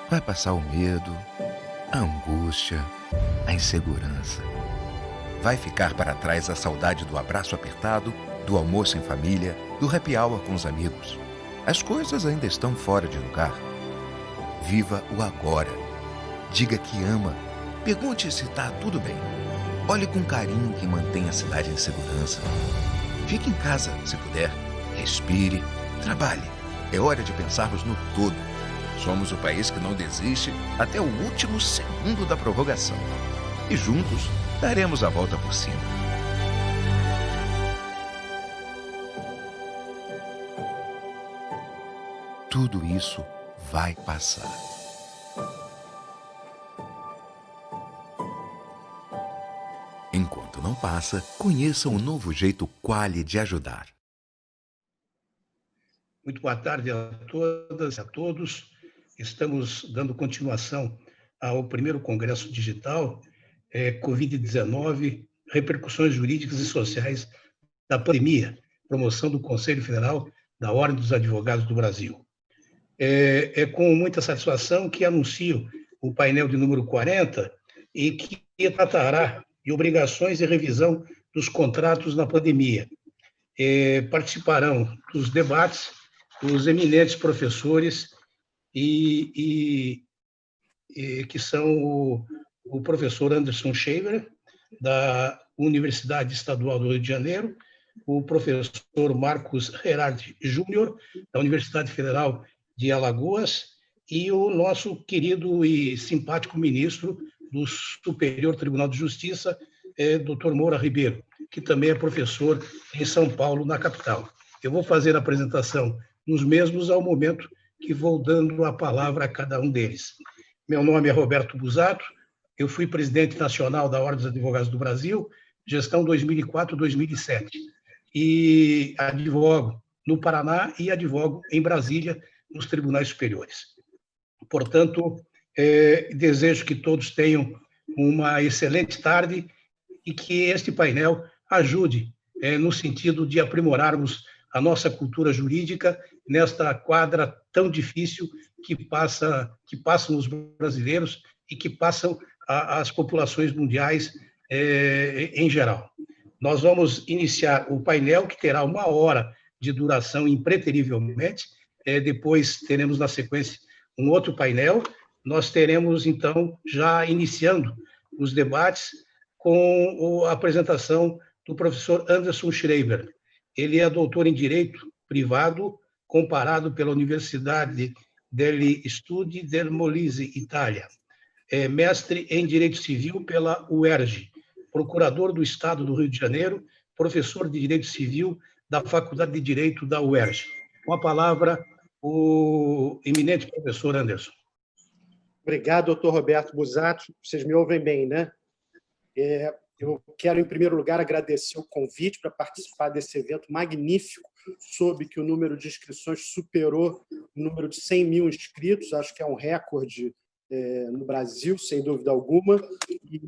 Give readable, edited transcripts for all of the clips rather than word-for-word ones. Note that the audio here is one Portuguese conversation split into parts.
Vai passar o medo, a angústia, a insegurança. Vai ficar para trás a saudade do abraço apertado, do almoço em família, do happy hour com os amigos. As coisas ainda estão fora de lugar. Viva o agora. Diga que ama. Pergunte se está tudo bem. Olhe com carinho que mantém a cidade em segurança. Fique em casa, se puder. Respire, trabalhe. É hora de pensarmos no todo. Somos o país que não desiste até o último segundo da prorrogação. E juntos daremos a volta por cima. Tudo isso vai passar. Enquanto não passa, conheça o novo jeito Quali de ajudar. Muito boa tarde a todas e a todos. Estamos dando continuação ao primeiro Congresso Digital, Covid-19, repercussões jurídicas e sociais da pandemia, promoção do Conselho Federal da Ordem dos Advogados do Brasil. É com muita satisfação que anuncio o painel de número 40 e que tratará de obrigações e revisão dos contratos na pandemia. Participarão dos debates os eminentes professores que são o professor Anderson Shaver, da Universidade Estadual do Rio de Janeiro, o professor Marcos Herard Júnior, da Universidade Federal de Alagoas, e o nosso querido e simpático ministro do Superior Tribunal de Justiça, Dr. Moura Ribeiro, que também é professor em São Paulo, na capital. Eu vou fazer a apresentação dos mesmos ao momento que vou dando a palavra a cada um deles. Meu nome é Roberto Busato, eu fui presidente nacional da Ordem dos Advogados do Brasil, gestão 2004-2007, e advogo no Paraná e advogo em Brasília, nos tribunais superiores. Portanto, desejo que todos tenham uma excelente tarde e que este painel ajude no sentido de aprimorarmos a nossa cultura jurídica nesta quadra tão difícil que passam os brasileiros e que passam as populações mundiais em geral. Nós vamos iniciar o painel, que terá 1 hora de duração impreterivelmente, depois teremos na sequência um outro painel. Nós teremos, então, já iniciando os debates com a apresentação do professor Anderson Schreiber. Ele é doutor em Direito Privado, comparado pela Universidade degli Studi del Molise, Itália. É mestre em Direito Civil pela UERJ, procurador do Estado do Rio de Janeiro, professor de Direito Civil da Faculdade de Direito da UERJ. Com a palavra, o eminente professor Anderson. Obrigado, doutor Roberto Busato. Vocês me ouvem bem, né? Eu quero, em primeiro lugar, agradecer o convite para participar desse evento magnífico. Soube que o número de inscrições superou o número de 100 mil inscritos, acho que é um recorde no Brasil, sem dúvida alguma,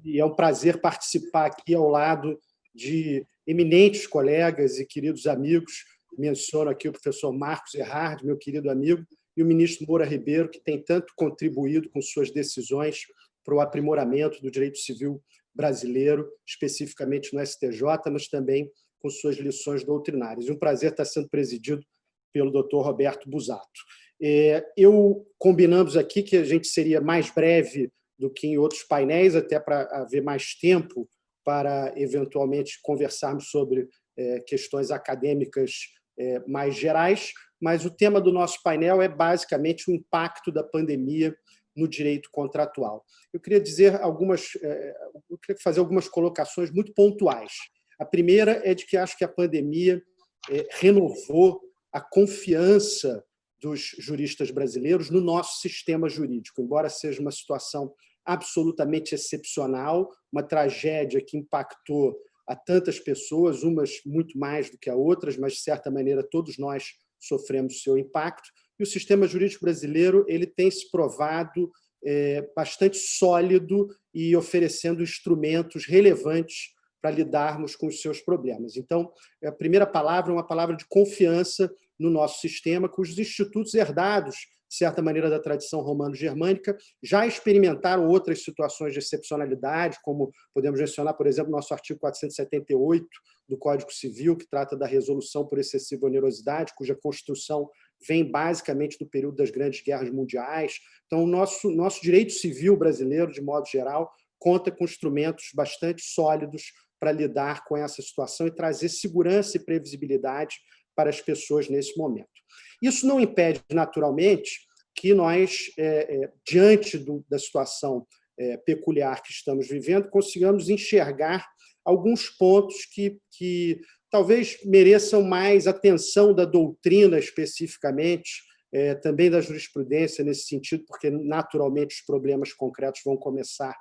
e é um prazer participar aqui ao lado de eminentes colegas e queridos amigos. Menciono aqui o professor Marcos Herard, meu querido amigo, e o ministro Moura Ribeiro, que tem tanto contribuído com suas decisões para o aprimoramento do direito civil brasileiro, especificamente no STJ, mas também com suas lições doutrinárias. E um prazer estar sendo presidido pelo Dr. Roberto Busato. Combinamos aqui que a gente seria mais breve do que em outros painéis, até para haver mais tempo para, eventualmente, conversarmos sobre questões acadêmicas mais gerais, mas o tema do nosso painel é, basicamente, o impacto da pandemia no direito contratual. Eu queria fazer algumas colocações muito pontuais. A primeira é de que acho que a pandemia renovou a confiança dos juristas brasileiros no nosso sistema jurídico, embora seja uma situação absolutamente excepcional, uma tragédia que impactou a tantas pessoas, umas muito mais do que a outras, mas, de certa maneira, todos nós sofremos seu impacto. E o sistema jurídico brasileiro ele tem se provado bastante sólido e oferecendo instrumentos relevantes para lidarmos com os seus problemas. Então, a primeira palavra é uma palavra de confiança no nosso sistema, cujos institutos herdados, de certa maneira, da tradição romano-germânica, já experimentaram outras situações de excepcionalidade, como podemos mencionar, por exemplo, nosso artigo 478 do Código Civil, que trata da resolução por excessiva onerosidade, cuja construção vem basicamente do período das grandes guerras mundiais. Então, o nosso direito civil brasileiro, de modo geral, conta com instrumentos bastante sólidos para lidar com essa situação e trazer segurança e previsibilidade para as pessoas nesse momento. Isso não impede, naturalmente, que nós, diante da situação peculiar que estamos vivendo, consigamos enxergar alguns pontos que talvez mereçam mais atenção da doutrina especificamente, também da jurisprudência nesse sentido, porque, naturalmente, os problemas concretos vão começar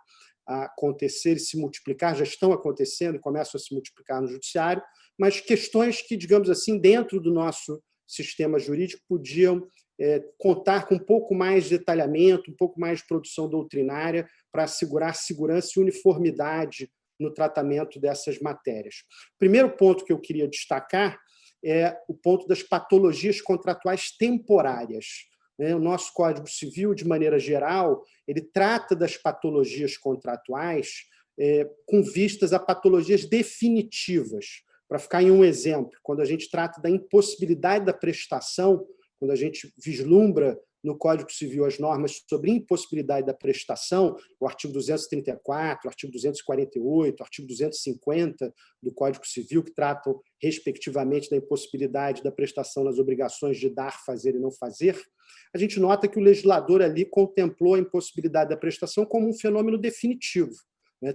a acontecer e se multiplicar, já estão acontecendo e começam a se multiplicar no judiciário, mas questões que, digamos assim, dentro do nosso sistema jurídico podiam contar com um pouco mais de detalhamento, um pouco mais de produção doutrinária para assegurar segurança e uniformidade no tratamento dessas matérias. O primeiro ponto que eu queria destacar é o ponto das patologias contratuais temporárias. O nosso Código Civil, de maneira geral, ele trata das patologias contratuais com vistas a patologias definitivas. Para ficar em um exemplo, quando a gente trata da impossibilidade da prestação, quando a gente vislumbra no Código Civil as normas sobre impossibilidade da prestação, o artigo 234, o artigo 248, o artigo 250 do Código Civil, que tratam, respectivamente, da impossibilidade da prestação nas obrigações de dar, fazer e não fazer, a gente nota que o legislador ali contemplou a impossibilidade da prestação como um fenômeno definitivo.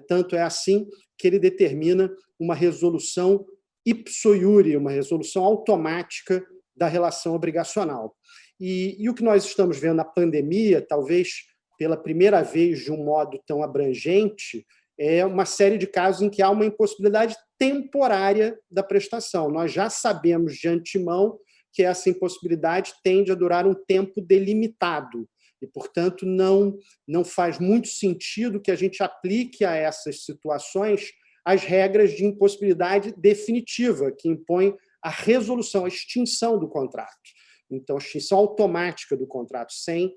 Tanto é assim que ele determina uma resolução ipso iure, uma resolução automática da relação obrigacional. E o que nós estamos vendo na pandemia, talvez pela primeira vez de um modo tão abrangente, é uma série de casos em que há uma impossibilidade temporária da prestação. Nós já sabemos de antemão que essa impossibilidade tende a durar um tempo delimitado e, portanto, não faz muito sentido que a gente aplique a essas situações as regras de impossibilidade definitiva, que impõem a resolução, a extinção do contrato. Então, a extinção automática do contrato, sem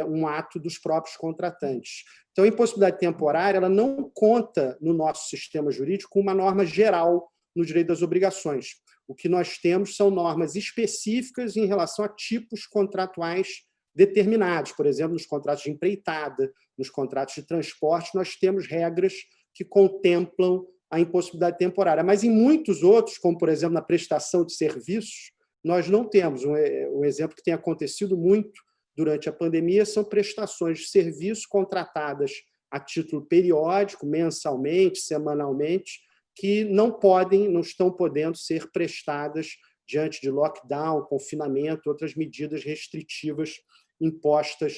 um ato dos próprios contratantes. Então, a impossibilidade temporária ela não conta no nosso sistema jurídico com uma norma geral no direito das obrigações. O que nós temos são normas específicas em relação a tipos contratuais determinados. Por exemplo, nos contratos de empreitada, nos contratos de transporte, nós temos regras que contemplam a impossibilidade temporária. Mas em muitos outros, como, por exemplo, na prestação de serviços, nós não temos. Um exemplo que tem acontecido muito durante a pandemia são prestações de serviço contratadas a título periódico, mensalmente, semanalmente, que não estão podendo ser prestadas diante de lockdown, confinamento, outras medidas restritivas impostas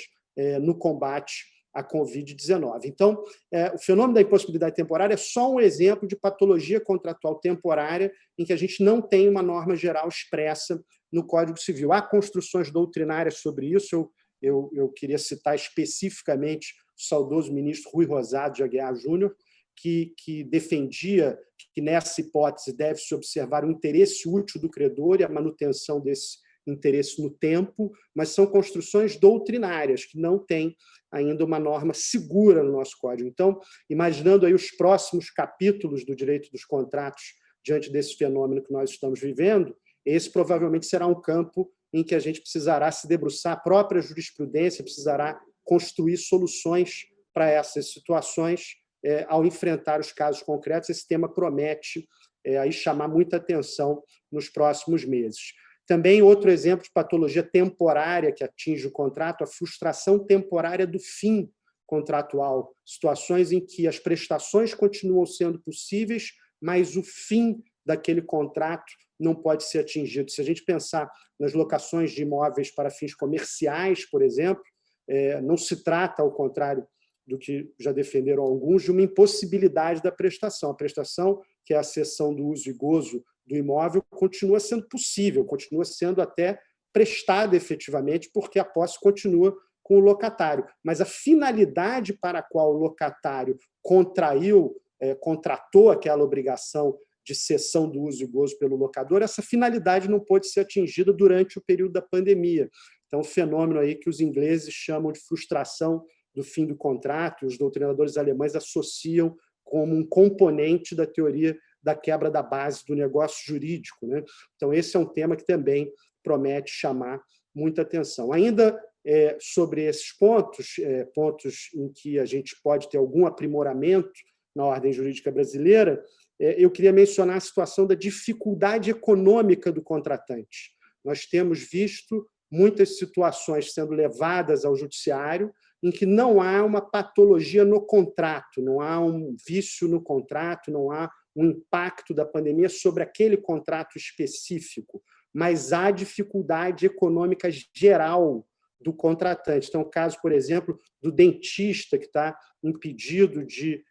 no combate à Covid-19. Então, o fenômeno da impossibilidade temporária é só um exemplo de patologia contratual temporária em que a gente não tem uma norma geral expressa no Código Civil. Há construções doutrinárias sobre isso. Eu queria citar especificamente o saudoso ministro Rui Rosado de Aguiar Júnior, que defendia que, nessa hipótese, deve-se observar o interesse útil do credor e a manutenção desse interesse no tempo, mas são construções doutrinárias, que não têm ainda uma norma segura no nosso Código. Então, imaginando aí os próximos capítulos do direito dos contratos diante desse fenômeno que nós estamos vivendo, esse provavelmente será um campo em que a gente precisará se debruçar, a própria jurisprudência precisará construir soluções para essas situações ao enfrentar os casos concretos. Esse tema promete aí chamar muita atenção nos próximos meses. Também outro exemplo de patologia temporária que atinge o contrato, a frustração temporária do fim contratual, situações em que as prestações continuam sendo possíveis, mas o fim daquele contrato não pode ser atingido. Se a gente pensar nas locações de imóveis para fins comerciais, por exemplo, não se trata, ao contrário do que já defenderam alguns, de uma impossibilidade da prestação. A prestação, que é a cessão do uso e gozo do imóvel, continua sendo possível, continua sendo até prestada efetivamente, porque a posse continua com o locatário. Mas a finalidade para a qual o locatário contratou aquela obrigação de cessão do uso e gozo pelo locador, essa finalidade não pôde ser atingida durante o período da pandemia. Então, um fenômeno aí que os ingleses chamam de frustração do fim do contrato, os doutrinadores alemães associam como um componente da teoria da quebra da base do negócio jurídico, né? Então, esse é um tema que também promete chamar muita atenção. Ainda sobre esses pontos, pontos em que a gente pode ter algum aprimoramento na ordem jurídica brasileira, eu queria mencionar a situação da dificuldade econômica do contratante. Nós temos visto muitas situações sendo levadas ao judiciário em que não há uma patologia no contrato, não há um vício no contrato, não há um impacto da pandemia sobre aquele contrato específico, mas há dificuldade econômica geral do contratante. Então, o caso, por exemplo, do dentista que está impedido de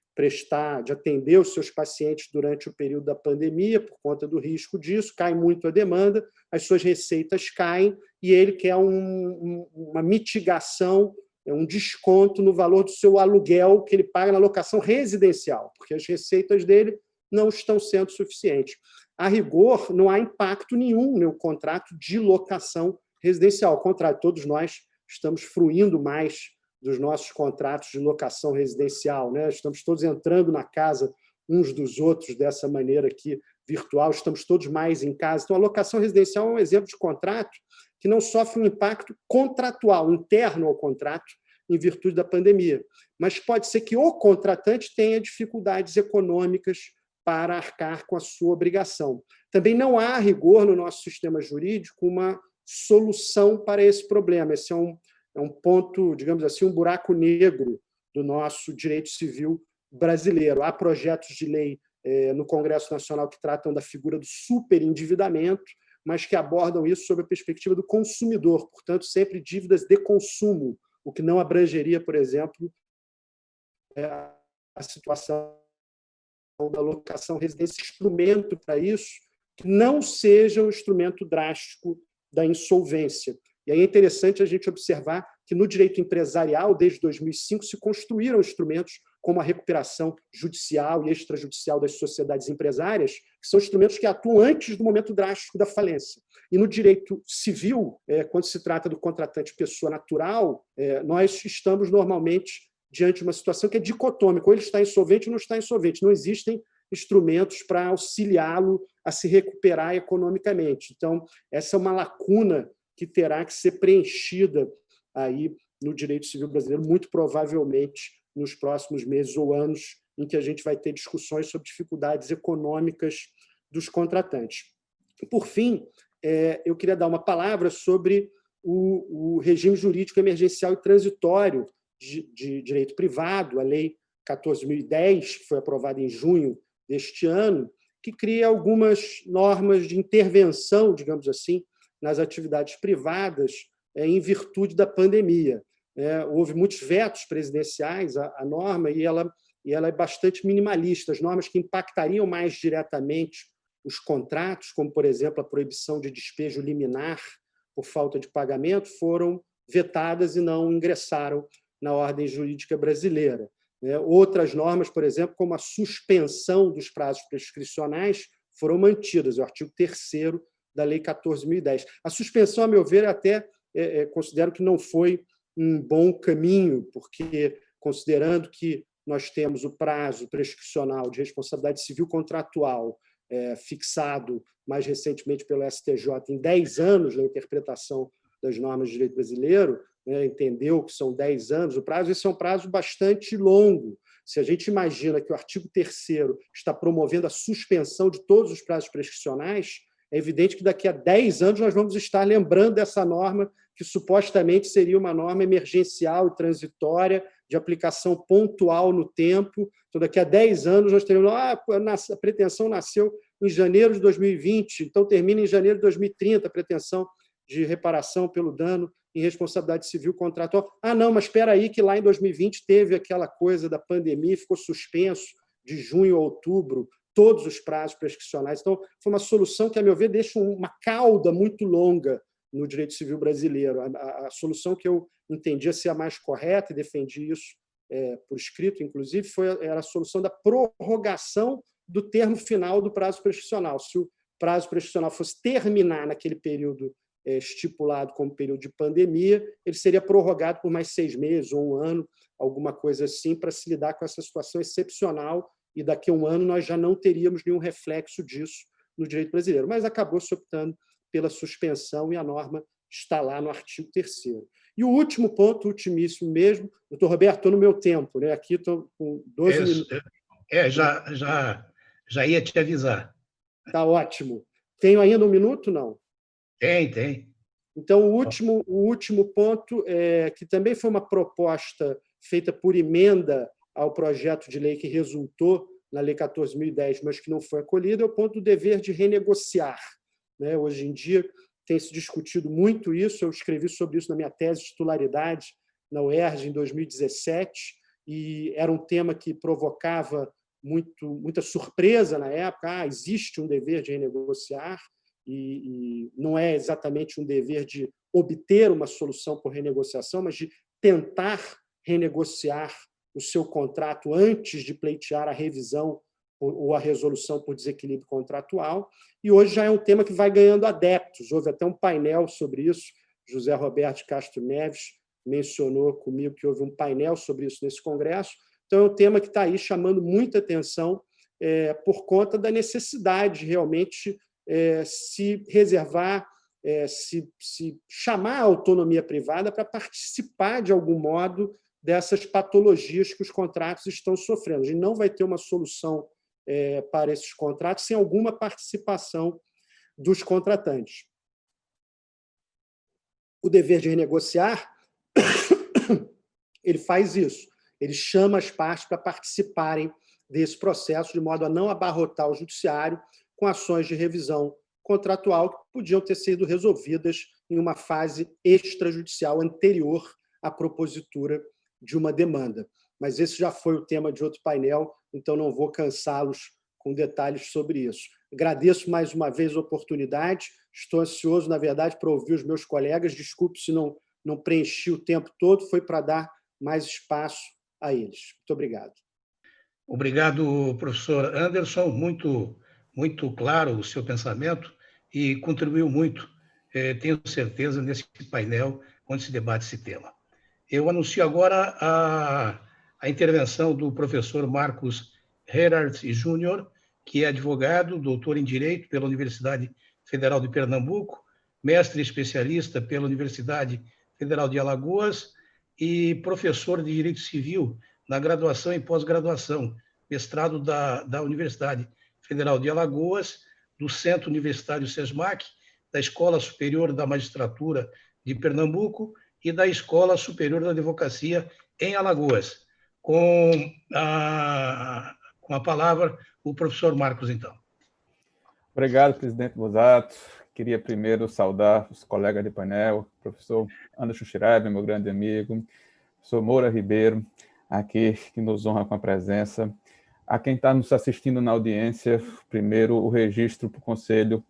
atender os seus pacientes durante o período da pandemia, por conta do risco disso, cai muito a demanda, as suas receitas caem e ele quer uma mitigação, um desconto no valor do seu aluguel que ele paga na locação residencial, porque as receitas dele não estão sendo suficientes. A rigor, não há impacto nenhum no contrato de locação residencial. Ao contrário, todos nós estamos fruindo mais dos nossos contratos de locação residencial, né? Estamos todos entrando na casa uns dos outros dessa maneira aqui virtual, estamos todos mais em casa. Então, a locação residencial é um exemplo de contrato que não sofre um impacto contratual, interno ao contrato, em virtude da pandemia. Mas pode ser que o contratante tenha dificuldades econômicas para arcar com a sua obrigação. Também não há, a rigor, no nosso sistema jurídico, uma solução para esse problema. Esse é um ponto, digamos assim, um buraco negro do nosso direito civil brasileiro. Há projetos de lei no Congresso Nacional que tratam da figura do superendividamento, mas que abordam isso sob a perspectiva do consumidor, portanto, sempre dívidas de consumo, o que não abrangeria, por exemplo, a situação da locação residência, instrumento para isso, que não seja um instrumento drástico da insolvência. E aí é interessante a gente observar que no direito empresarial, desde 2005, se construíram instrumentos como a recuperação judicial e extrajudicial das sociedades empresárias, que são instrumentos que atuam antes do momento drástico da falência. E no direito civil, quando se trata do contratante pessoa natural, nós estamos normalmente diante de uma situação que é dicotômica, ou ele está insolvente ou não está insolvente. Não existem instrumentos para auxiliá-lo a se recuperar economicamente. Então, essa é uma lacuna que terá que ser preenchida aí no direito civil brasileiro, muito provavelmente nos próximos meses ou anos, em que a gente vai ter discussões sobre dificuldades econômicas dos contratantes. Por fim, eu queria dar uma palavra sobre o regime jurídico emergencial e transitório de direito privado, a Lei 14.010, que foi aprovada em junho deste ano, que cria algumas normas de intervenção, digamos assim, nas atividades privadas em virtude da pandemia. Houve muitos vetos presidenciais à norma e ela é bastante minimalista. As normas que impactariam mais diretamente os contratos, como, por exemplo, a proibição de despejo liminar por falta de pagamento, foram vetadas e não ingressaram na ordem jurídica brasileira. Outras normas, por exemplo, como a suspensão dos prazos prescricionais, foram mantidas, o artigo 3º da Lei 14.010. A suspensão, a meu ver, até considero que não foi um bom caminho, porque, considerando que nós temos o prazo prescricional de responsabilidade civil contratual fixado mais recentemente pelo STJ em 10 anos na interpretação das normas de direito brasileiro, né, entendeu que são 10 anos o prazo, esse é um prazo bastante longo. Se a gente imagina que o artigo 3º está promovendo a suspensão de todos os prazos prescricionais, é evidente que daqui a 10 anos nós vamos estar lembrando dessa norma, que supostamente seria uma norma emergencial e transitória, de aplicação pontual no tempo. Então, daqui a 10 anos nós teremos, a pretensão nasceu em janeiro de 2020, então termina em janeiro de 2030 a pretensão de reparação pelo dano em responsabilidade civil contratual. Não, mas espera aí que lá em 2020 teve aquela coisa da pandemia, ficou suspenso de junho a outubro todos os prazos prescricionais. Então, foi uma solução que, a meu ver, deixa uma cauda muito longa no direito civil brasileiro. A solução que eu entendia ser a mais correta, e defendi isso por escrito, inclusive, era a solução da prorrogação do termo final do prazo prescricional. Se o prazo prescricional fosse terminar naquele período estipulado como período de pandemia, ele seria prorrogado por mais 6 meses ou 1 ano, alguma coisa assim, para se lidar com essa situação excepcional, e daqui a 1 ano nós já não teríamos nenhum reflexo disso no direito brasileiro. Mas acabou se optando pela suspensão e a norma está lá no artigo 3º. E o último ponto, ultimíssimo mesmo, doutor Roberto, estou no meu tempo, né? Aqui estou com 12 minutos. Já ia te avisar. Está ótimo. Tenho ainda 1 minuto, não? Tem. Então, o último ponto, que também foi uma proposta feita por emenda ao projeto de lei que resultou na Lei 14.010, mas que não foi acolhida, é o ponto do dever de renegociar. Né? Hoje em dia tem se discutido muito isso, eu escrevi sobre isso na minha tese de titularidade na UERJ em 2017, e era um tema que provocava muita surpresa na época. Existe um dever de renegociar, e não é exatamente um dever de obter uma solução por renegociação, mas de tentar renegociar o seu contrato antes de pleitear a revisão ou a resolução por desequilíbrio contratual. E hoje já é um tema que vai ganhando adeptos. Houve até um painel sobre isso. José Roberto de Castro Neves mencionou comigo que houve um painel sobre isso nesse congresso. Então, é um tema que está aí chamando muita atenção por conta da necessidade de realmente se reservar, se chamar a autonomia privada para participar, de algum modo, dessas patologias que os contratos estão sofrendo. A gente não vai ter uma solução para esses contratos sem alguma participação dos contratantes. O dever de renegociar, ele faz isso. Ele chama as partes para participarem desse processo, de modo a não abarrotar o judiciário com ações de revisão contratual que podiam ter sido resolvidas em uma fase extrajudicial anterior à propositura de uma demanda. Mas esse já foi o tema de outro painel, então não vou cansá-los com detalhes sobre isso. Agradeço mais uma vez a oportunidade, estou ansioso, na verdade, para ouvir os meus colegas. Desculpe se não preenchi o tempo todo, foi para dar mais espaço a eles. Muito obrigado. Obrigado, professor Anderson. Muito claro o seu pensamento e contribuiu muito, tenho certeza, nesse painel onde se debate esse tema. Eu anuncio agora a intervenção do professor Marcos Herard Júnior, que é advogado, doutor em Direito pela Universidade Federal de Pernambuco, mestre especialista pela Universidade Federal de Alagoas e professor de Direito Civil na graduação e pós-graduação, mestrado da Universidade Federal de Alagoas, do Centro Universitário SESMAC, da Escola Superior da Magistratura de Pernambuco e da Escola Superior da Advocacia em Alagoas. Com a palavra, o professor Marcos, então. Obrigado, presidente Busato. Queria primeiro saudar os colegas de painel, professor Anderson Schreiber, meu grande amigo, professor Moura Ribeiro, aqui que nos honra com a presença. A quem está nos assistindo na audiência, primeiro o registro para o Conselho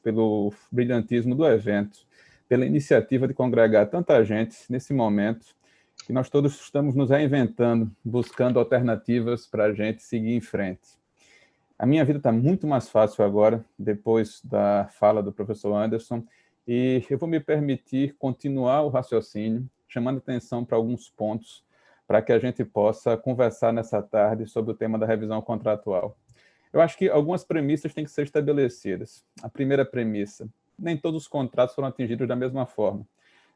pelo brilhantismo do evento, pela iniciativa de congregar tanta gente nesse momento, que nós todos estamos nos reinventando, buscando alternativas para a gente seguir em frente. A minha vida está muito mais fácil agora, depois da fala do professor Anderson, e eu vou me permitir continuar o raciocínio, chamando atenção para alguns pontos, para que a gente possa conversar nessa tarde sobre o tema da revisão contratual. Eu acho que algumas premissas têm que ser estabelecidas. A primeira premissa: nem todos os contratos foram atingidos da mesma forma.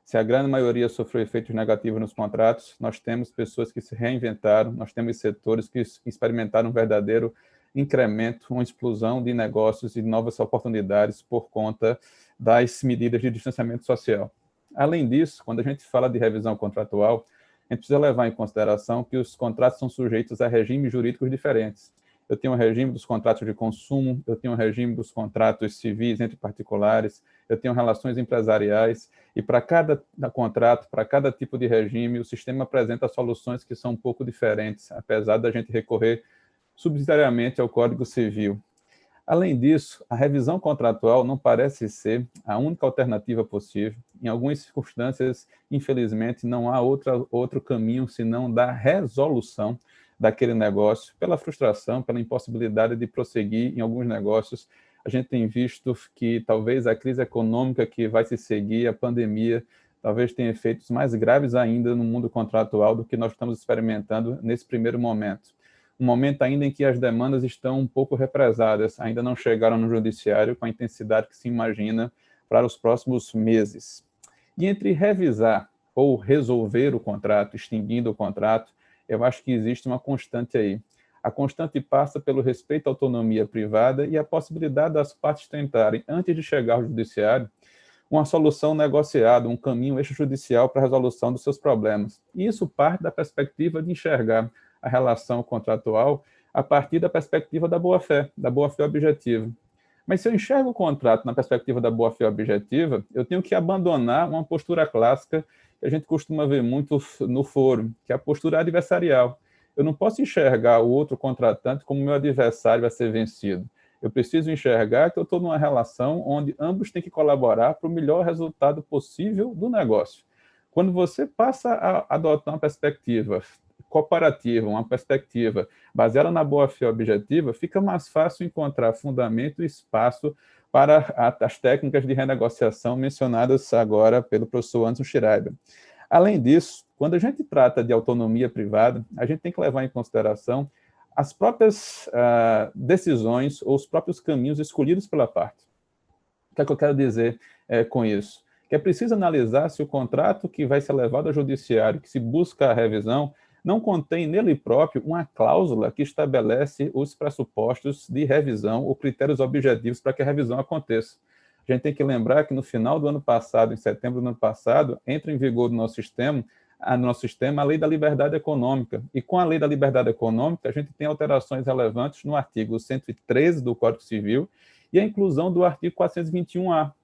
Se a grande maioria sofreu efeitos negativos nos contratos, nós temos pessoas que se reinventaram, nós temos setores que experimentaram um verdadeiro incremento, uma explosão de negócios e novas oportunidades por conta das medidas de distanciamento social. Além disso, quando a gente fala de revisão contratual, a gente precisa levar em consideração que os contratos são sujeitos a regimes jurídicos diferentes. Eu tenho um regime dos contratos de consumo, eu tenho um regime dos contratos civis entre particulares, eu tenho relações empresariais, e para cada contrato, para cada tipo de regime, o sistema apresenta soluções que são um pouco diferentes, apesar da gente recorrer subsidiariamente ao Código Civil. Além disso, a revisão contratual não parece ser a única alternativa possível. Em algumas circunstâncias, infelizmente, não há outro caminho senão da resolução daquele negócio, pela frustração, pela impossibilidade de prosseguir em alguns negócios. A gente tem visto que talvez a crise econômica que vai se seguir, a pandemia, talvez tenha efeitos mais graves ainda no mundo contratual do que nós estamos experimentando nesse primeiro momento. Um momento ainda em que as demandas estão um pouco represadas, ainda não chegaram no judiciário com a intensidade que se imagina para os próximos meses. E entre revisar ou resolver o contrato, extinguindo o contrato, eu acho que existe uma constante aí. A constante passa pelo respeito à autonomia privada e a possibilidade das partes tentarem, antes de chegar ao judiciário, uma solução negociada, um caminho extrajudicial para a resolução dos seus problemas. E isso parte da perspectiva de enxergar a relação contratual a partir da perspectiva da boa-fé objetiva. Mas se eu enxergo o contrato na perspectiva da boa-fé objetiva, eu tenho que abandonar uma postura clássica que a gente costuma ver muito no fórum, que é a postura adversarial. Eu não posso enxergar o outro contratante como meu adversário a ser vencido. Eu preciso enxergar que eu estou numa relação onde ambos têm que colaborar para o melhor resultado possível do negócio. Quando você passa a adotar uma perspectiva cooperativa, uma perspectiva baseada na boa-fé objetiva, fica mais fácil encontrar fundamento e espaço para as técnicas de renegociação mencionadas agora pelo professor Anderson Schreiber. Além disso, quando a gente trata de autonomia privada, a gente tem que levar em consideração as próprias decisões ou os próprios caminhos escolhidos pela parte. O que é que eu quero dizer com isso? Que é preciso analisar se o contrato que vai ser levado ao judiciário, que se busca a revisão, não contém nele próprio uma cláusula que estabelece os pressupostos de revisão ou critérios objetivos para que a revisão aconteça. A gente tem que lembrar que no final do ano passado, em setembro do ano passado, entra em vigor no nosso sistema a Lei da Liberdade Econômica. E com a Lei da Liberdade Econômica, a gente tem alterações relevantes no artigo 113 do Código Civil e a inclusão do artigo 421-A.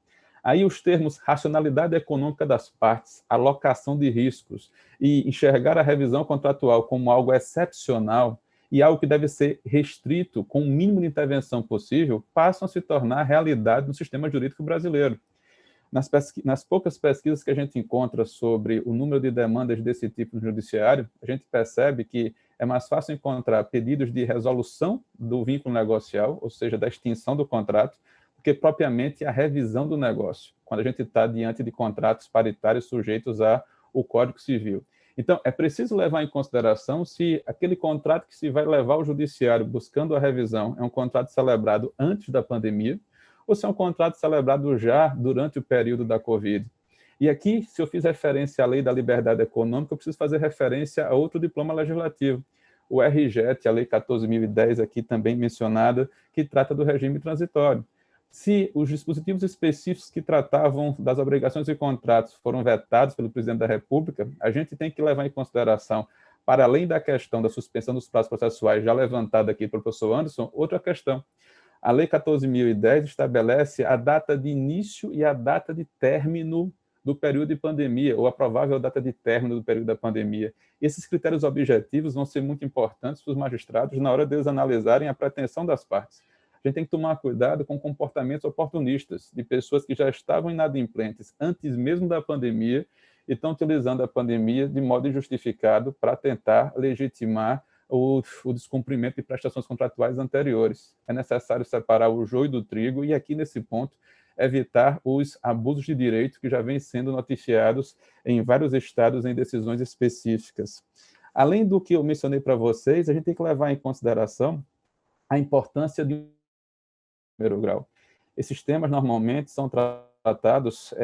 Aí os termos racionalidade econômica das partes, alocação de riscos e enxergar a revisão contratual como algo excepcional e algo que deve ser restrito com o mínimo de intervenção possível, passam a se tornar realidade no sistema jurídico brasileiro. Nas poucas pesquisas que a gente encontra sobre o número de demandas desse tipo no judiciário, a gente percebe que é mais fácil encontrar pedidos de resolução do vínculo negocial, ou seja, da extinção do contrato, do que propriamente a revisão do negócio, quando a gente está diante de contratos paritários sujeitos ao Código Civil. Então, é preciso levar em consideração se aquele contrato que se vai levar ao judiciário buscando a revisão é um contrato celebrado antes da pandemia ou se é um contrato celebrado já durante o período da Covid. E aqui, se eu fiz referência à Lei da Liberdade Econômica, eu preciso fazer referência a outro diploma legislativo, o RJET, a Lei 14.010, aqui também mencionada, que trata do regime transitório. Se os dispositivos específicos que tratavam das obrigações e contratos foram vetados pelo presidente da República, a gente tem que levar em consideração, para além da questão da suspensão dos prazos processuais já levantada aqui pelo professor Anderson, outra questão. A Lei 14.010 estabelece a data de início e a data de término do período de pandemia, ou a provável data de término do período da pandemia. Esses critérios objetivos vão ser muito importantes para os magistrados na hora deles analisarem a pretensão das partes. A gente tem que tomar cuidado com comportamentos oportunistas de pessoas que já estavam inadimplentes antes mesmo da pandemia e estão utilizando a pandemia de modo injustificado para tentar legitimar o descumprimento de prestações contratuais anteriores. É necessário separar o joio do trigo e aqui nesse ponto evitar os abusos de direito que já vêm sendo noticiados em vários estados em decisões específicas. Além do que eu mencionei para vocês, a gente tem que levar em consideração a importância de um primeiro grau. Esses temas normalmente são tratados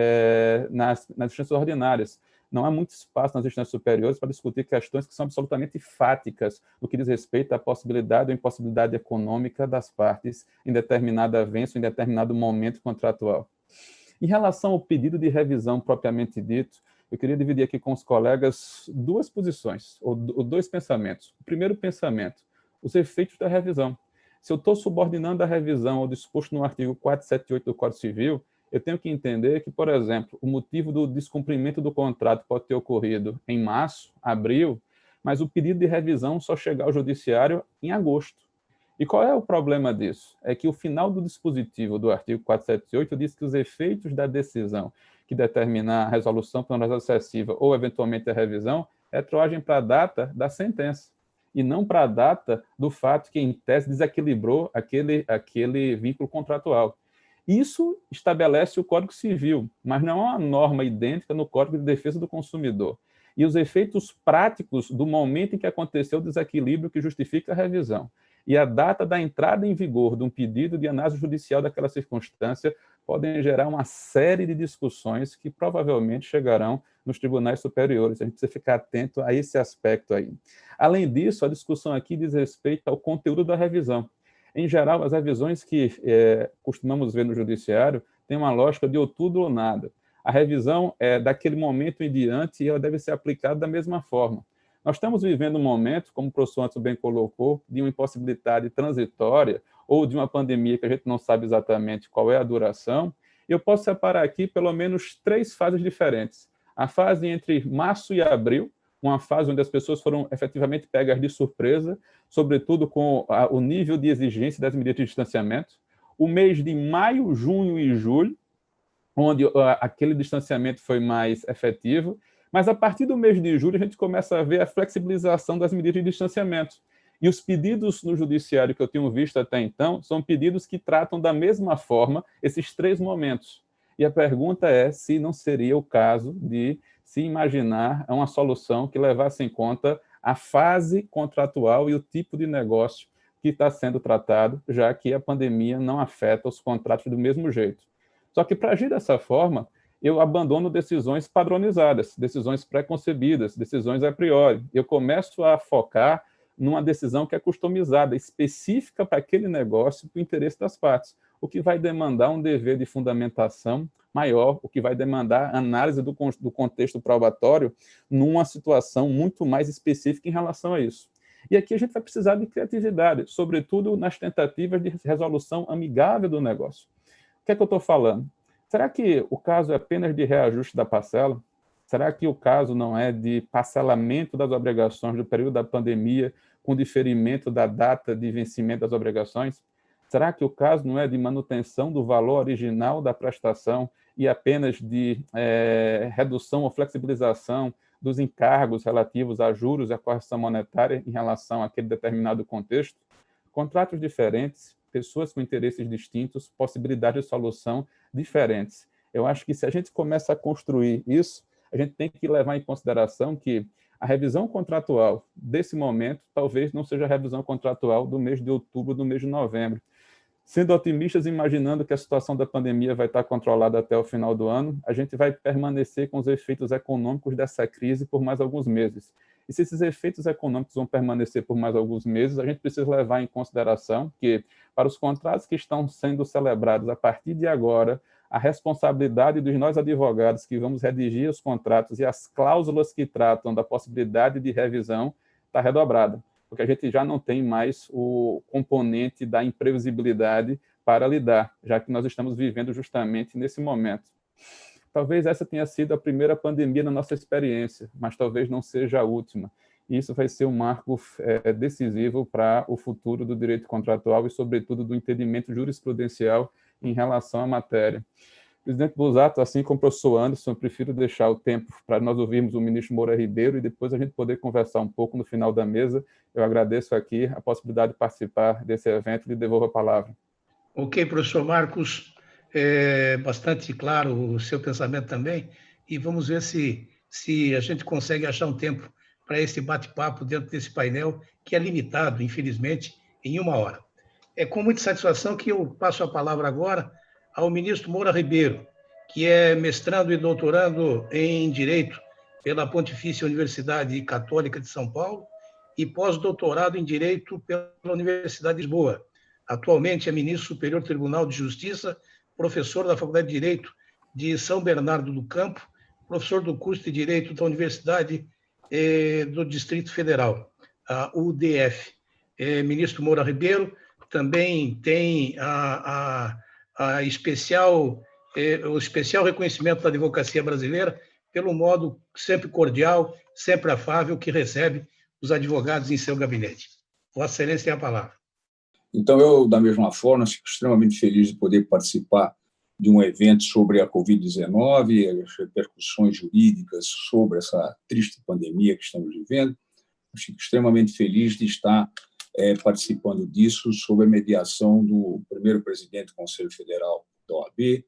nas instâncias ordinárias. Não há muito espaço nas instâncias superiores para discutir questões que são absolutamente fáticas no que diz respeito à possibilidade ou impossibilidade econômica das partes em determinado avanço, em determinado momento contratual. Em relação ao pedido de revisão propriamente dito, eu queria dividir aqui com os colegas duas posições, ou dois pensamentos. O primeiro pensamento, os efeitos da revisão. Se eu estou subordinando a revisão ao disposto no artigo 478 do Código Civil, eu tenho que entender que, por exemplo, o motivo do descumprimento do contrato pode ter ocorrido em março, abril, mas o pedido de revisão só chegar ao judiciário em agosto. E qual é o problema disso? É que o final do dispositivo do artigo 478 diz que os efeitos da decisão que determinar a resolução penal excessiva ou, eventualmente, a revisão retroagem para a data da sentença e não para a data do fato que, em tese, desequilibrou aquele vínculo contratual. Isso estabelece o Código Civil, mas não é uma norma idêntica no Código de Defesa do Consumidor. E os efeitos práticos do momento em que aconteceu o desequilíbrio que justifica a revisão e a data da entrada em vigor de um pedido de análise judicial daquela circunstância podem gerar uma série de discussões que provavelmente chegarão nos tribunais superiores. A gente precisa ficar atento a esse aspecto aí. Além disso, a discussão aqui diz respeito ao conteúdo da revisão. Em geral, as revisões que costumamos ver no judiciário têm uma lógica de ou tudo ou nada. A revisão é daquele momento em diante e ela deve ser aplicada da mesma forma. Nós estamos vivendo um momento, como o professor Antônio bem colocou, de uma impossibilidade transitória ou de uma pandemia que a gente não sabe exatamente qual é a duração. Eu posso separar aqui pelo menos 3 fases diferentes. A fase entre março e abril, uma fase onde as pessoas foram efetivamente pegas de surpresa, sobretudo com o nível de exigência das medidas de distanciamento. O mês de maio, junho e julho, onde aquele distanciamento foi mais efetivo. Mas, a partir do mês de julho, a gente começa a ver a flexibilização das medidas de distanciamento. E os pedidos no judiciário que eu tenho visto até então são pedidos que tratam da mesma forma esses 3 momentos. E a pergunta é se não seria o caso de se imaginar uma solução que levasse em conta a fase contratual e o tipo de negócio que está sendo tratado, já que a pandemia não afeta os contratos do mesmo jeito. Só que, para agir dessa forma, eu abandono decisões padronizadas, decisões pré-concebidas, decisões a priori. Eu começo a focar numa decisão que é customizada, específica para aquele negócio, para o interesse das partes, o que vai demandar um dever de fundamentação maior, o que vai demandar análise do contexto probatório numa situação muito mais específica em relação a isso. E aqui a gente vai precisar de criatividade, sobretudo nas tentativas de resolução amigável do negócio. O que é que eu estou falando? Será que o caso é apenas de reajuste da parcela? Será que o caso não é de parcelamento das obrigações do período da pandemia com diferimento da data de vencimento das obrigações? Será que o caso não é de manutenção do valor original da prestação e apenas de redução ou flexibilização dos encargos relativos a juros e a correção monetária em relação àquele determinado contexto? Contratos diferentes, pessoas com interesses distintos, possibilidades de solução diferentes. Eu acho que se a gente começa a construir isso, a gente tem que levar em consideração que a revisão contratual desse momento talvez não seja a revisão contratual do mês de outubro, do mês de novembro. Sendo otimistas, imaginando que a situação da pandemia vai estar controlada até o final do ano, a gente vai permanecer com os efeitos econômicos dessa crise por mais alguns meses. E se esses efeitos econômicos vão permanecer por mais alguns meses, a gente precisa levar em consideração que, para os contratos que estão sendo celebrados a partir de agora, a responsabilidade dos nós advogados que vamos redigir os contratos e as cláusulas que tratam da possibilidade de revisão está redobrada, porque a gente já não tem mais o componente da imprevisibilidade para lidar, já que nós estamos vivendo justamente nesse momento. Talvez essa tenha sido a primeira pandemia na nossa experiência, mas talvez não seja a última. E isso vai ser um marco decisivo para o futuro do direito contratual e, sobretudo, do entendimento jurisprudencial em relação à matéria. Presidente Busato, assim como o professor Anderson, eu prefiro deixar o tempo para nós ouvirmos o ministro Moura Ribeiro e depois a gente poder conversar um pouco no final da mesa. Eu agradeço aqui a possibilidade de participar desse evento e lhe devolvo a palavra. Ok, professor Marcos, é bastante claro o seu pensamento também, e vamos ver se a gente consegue achar um tempo para esse bate-papo dentro desse painel, que é limitado, infelizmente, em 1 hora. É com muita satisfação que eu passo a palavra agora ao ministro Moura Ribeiro, que é mestrando e doutorando em Direito pela Pontifícia Universidade Católica de São Paulo e pós-doutorado em Direito pela Universidade de Lisboa. Atualmente é ministro superior do Tribunal de Justiça, professor da Faculdade de Direito de São Bernardo do Campo, professor do curso de Direito da Universidade do Distrito Federal, a UDF. Ministro Moura Ribeiro também tem o especial reconhecimento da advocacia brasileira pelo modo sempre cordial, sempre afável que recebe os advogados em seu gabinete. Vossa Excelência tem a palavra. Então, eu, da mesma forma, fico extremamente feliz de poder participar de um evento sobre a Covid-19, as repercussões jurídicas sobre essa triste pandemia que estamos vivendo. Eu fico extremamente feliz de estar participando disso sob a mediação do primeiro presidente do Conselho Federal da OAB,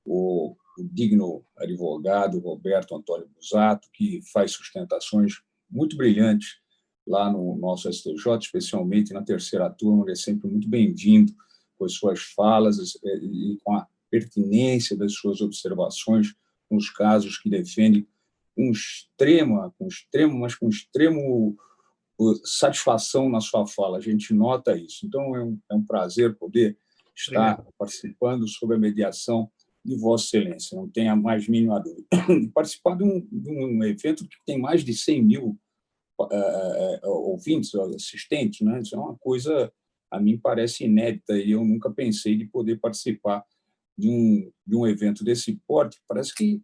o digno advogado Roberto Antônio Busato, que faz sustentações muito brilhantes lá no nosso STJ, especialmente na terceira turma, ele é sempre muito bem-vindo com as suas falas e com a pertinência das suas observações nos casos que defende com extremo satisfação na sua fala. A gente nota isso. Então, é um prazer poder estar participando sob a mediação de Vossa Excelência, não tenha mais mínima dúvida. Participar de um evento que tem mais de 100 mil ouvintes, assistentes, né? Isso é uma coisa, a mim, parece inédita, e eu nunca pensei de poder participar de um evento desse porte. Parece que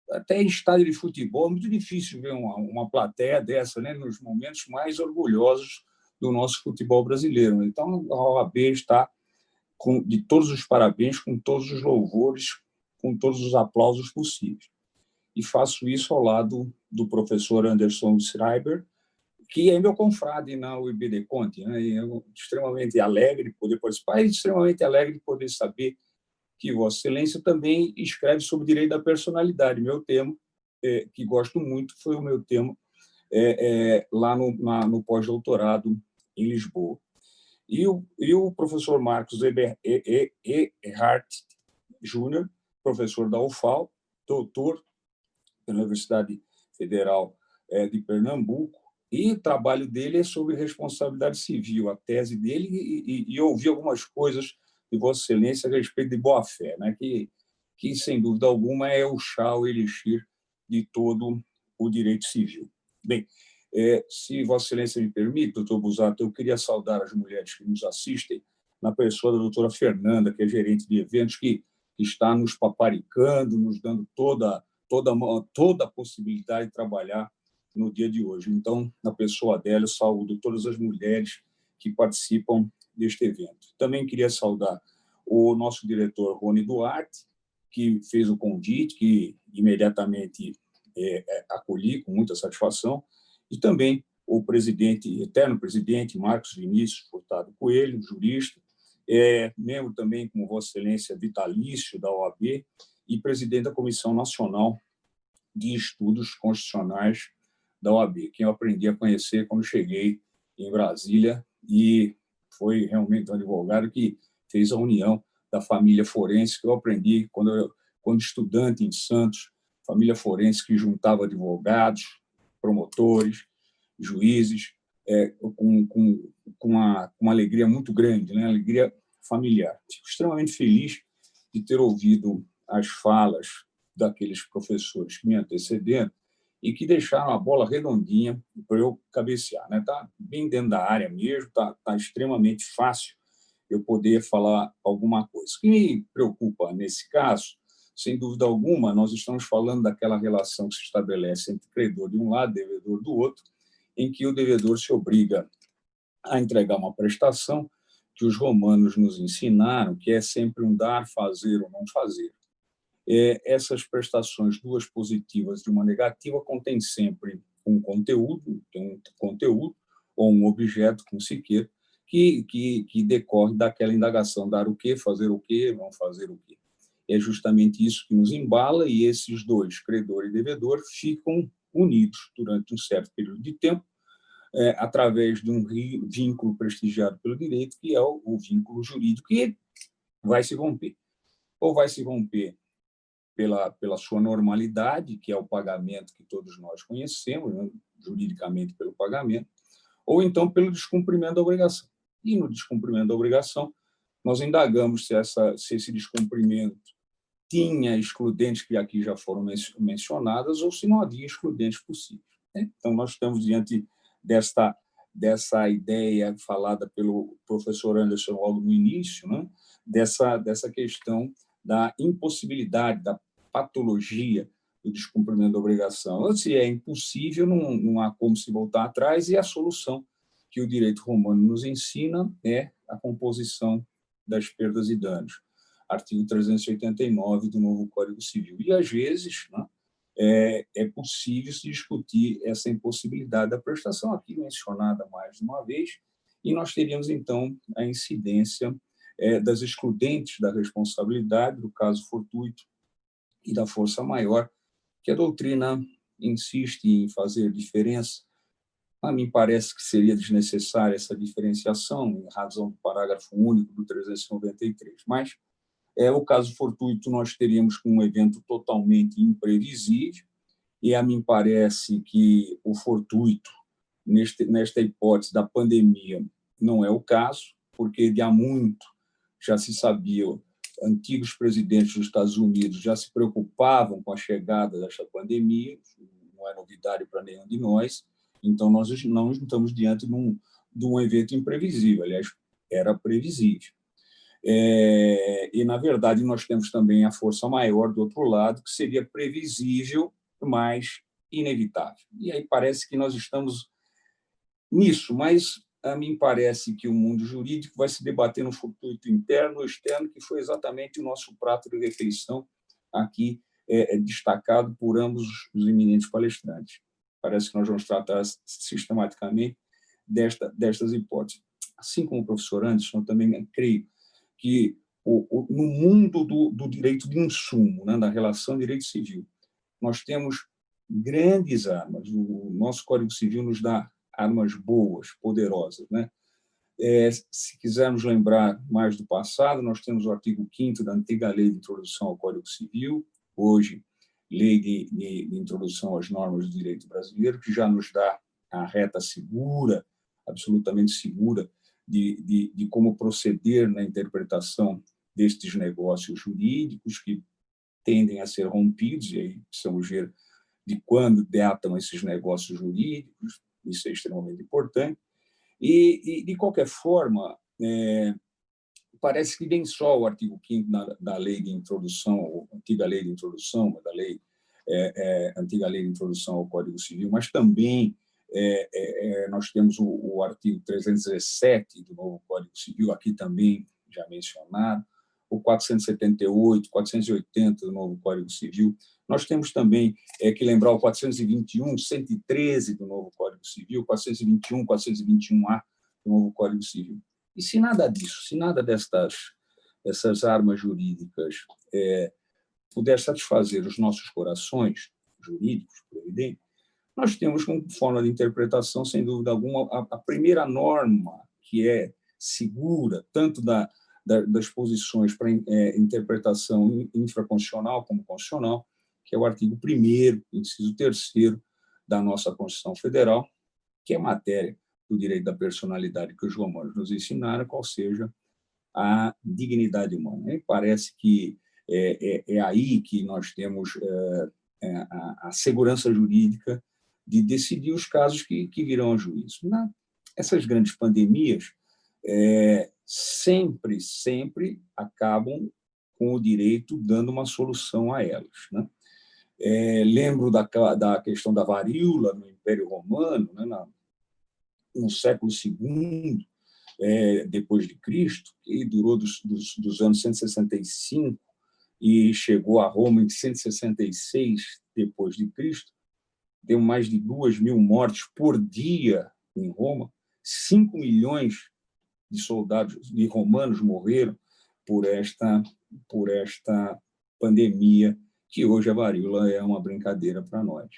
até em estádio de futebol é muito difícil ver uma plateia dessa, né, nos momentos mais orgulhosos do nosso futebol brasileiro. Então, a OAB está de todos os parabéns, com todos os louvores, com todos os aplausos possíveis. E faço isso ao lado do professor Anderson Schreiber, que é meu confrade na UIBD Conte, né? E eu extremamente alegre de poder participar e extremamente alegre de poder saber que Vossa Excelência também escreve sobre direito da personalidade. Meu tema, que gosto muito, foi o meu tema lá no pós-doutorado em Lisboa. E o professor Marcos Eberhardt Júnior, professor da UFAL, doutor pela Universidade Federal de Pernambuco, e o trabalho dele é sobre responsabilidade civil, a tese dele, e eu ouvi algumas coisas de Vossa Excelência a respeito de boa-fé, né? que, sem dúvida alguma, é o chá, o elixir de todo o direito civil. Bem, se Vossa Excelência me permite, doutor Busato, eu queria saudar as mulheres que nos assistem, na pessoa da doutora Fernanda, que é gerente de eventos, que está nos paparicando, nos dando toda a possibilidade de trabalhar no dia de hoje. Então, na pessoa dela, eu saúdo todas as mulheres que participam deste evento. Também queria saudar o nosso diretor, Rony Duarte, que fez o convite, que imediatamente acolhi com muita satisfação, e também o eterno presidente, Marcos Vinícius Furtado Coelho, jurista, membro também, como Vossa Excelência, vitalício da OAB e presidente da Comissão Nacional de Estudos Constitucionais da OAB, quem eu aprendi a conhecer quando cheguei em Brasília, e foi realmente um advogado que fez a união da família forense, que eu aprendi quando estudante em Santos, família forense que juntava advogados, promotores, juízes, com uma alegria muito grande, né? Alegria familiar. Fico extremamente feliz de ter ouvido as falas daqueles professores que me antecederam e que deixaram a bola redondinha para eu cabecear. Está bem dentro da área mesmo, está extremamente fácil eu poder falar alguma coisa. O que me preocupa nesse caso, sem dúvida alguma, nós estamos falando daquela relação que se estabelece entre credor de um lado e devedor do outro, em que o devedor se obriga a entregar uma prestação que os romanos nos ensinaram, que é sempre um dar, fazer ou não fazer. Essas prestações, duas positivas e uma negativa, contêm sempre um conteúdo ou um objeto, como se queira, que decorre daquela indagação, dar o quê, fazer o quê, não fazer o quê. É justamente isso que nos embala, e esses dois, credor e devedor, ficam unidos durante um certo período de tempo, através de um vínculo prestigiado pelo direito, que é o vínculo jurídico, que vai se romper. Ou vai se romper pela sua normalidade, que é o pagamento que todos nós conhecemos, né, juridicamente pelo pagamento, ou então pelo descumprimento da obrigação. E no descumprimento da obrigação, nós indagamos se esse descumprimento tinha excludentes que aqui já foram mencionadas ou se não havia excludentes possíveis, né? Então, nós estamos diante dessa ideia falada pelo professor Anderson logo no início, né? dessa questão da impossibilidade, da patologia do descumprimento da obrigação. Se é impossível, não há como se voltar atrás, e a solução que o direito romano nos ensina é a composição das perdas e danos, artigo 389 do novo Código Civil. E, às vezes, né, é possível se discutir essa impossibilidade da prestação, aqui mencionada mais de uma vez, e nós teríamos, então, a incidência das excludentes da responsabilidade, do caso fortuito e da força maior, que a doutrina insiste em fazer diferença. A mim parece que seria desnecessária essa diferenciação, em razão do parágrafo único do 393, mas o caso fortuito nós teríamos um evento totalmente imprevisível, e a mim parece que o fortuito, nesta hipótese da pandemia, não é o caso, porque de há muito já se sabia, antigos presidentes dos Estados Unidos já se preocupavam com a chegada desta pandemia, não é novidade para nenhum de nós, então nós não estamos diante de um evento imprevisível, aliás, era previsível. E, na verdade, nós temos também a força maior do outro lado, que seria previsível, mas inevitável. E aí parece que nós estamos nisso, mas a mim parece que o mundo jurídico vai se debater no fortuito interno ou externo, que foi exatamente o nosso prato de refeição aqui, destacado por ambos os eminentes palestrantes. Parece que nós vamos tratar sistematicamente destas hipóteses. Assim como o professor Anderson, eu também creio que no mundo do direito de insumo, né, da relação direito civil, nós temos grandes armas. O nosso Código Civil nos dá armas boas, poderosas, né? Se quisermos lembrar mais do passado, nós temos o artigo 5º da antiga Lei de Introdução ao Código Civil, hoje Lei de Introdução às Normas do Direito Brasileiro, que já nos dá a reta segura, absolutamente segura, de como proceder na interpretação destes negócios jurídicos que tendem a ser rompidos, e aí precisamos ver de quando datam esses negócios jurídicos, isso é extremamente importante. E de qualquer forma, parece que nem só o artigo 5º da Lei de Introdução, antiga Lei de Introdução, da lei, antiga Lei de Introdução ao Código Civil, mas também nós temos o artigo 317 do novo Código Civil, aqui também já mencionado, o 478, 480 do novo Código Civil. Nós temos também que lembrar o 421, 113 do novo Código Civil, 421, 421-A do novo Código Civil. E se nada disso, se nada dessas armas jurídicas puder satisfazer os nossos corações jurídicos, por evidente, nós temos como forma de interpretação, sem dúvida alguma, a primeira norma que é segura, tanto das posições para interpretação infraconstitucional como constitucional, que é o artigo 1º, inciso 3º da nossa Constituição Federal, que é matéria do direito da personalidade que os romanos nos ensinaram, qual seja a dignidade humana. E parece que é aí que nós temos a segurança jurídica de decidir os casos que virão a juízo. Essas grandes pandemias sempre acabam com o direito dando uma solução a elas, né? Lembro da questão da varíola no Império Romano, né, no século II, depois de Cristo, que durou dos anos 165 e chegou a Roma em 166 depois de Cristo. Deu mais de 2.000 mortes por dia em Roma, 5 milhões de soldados, de romanos morreram por esta pandemia, que hoje a varíola é uma brincadeira para nós.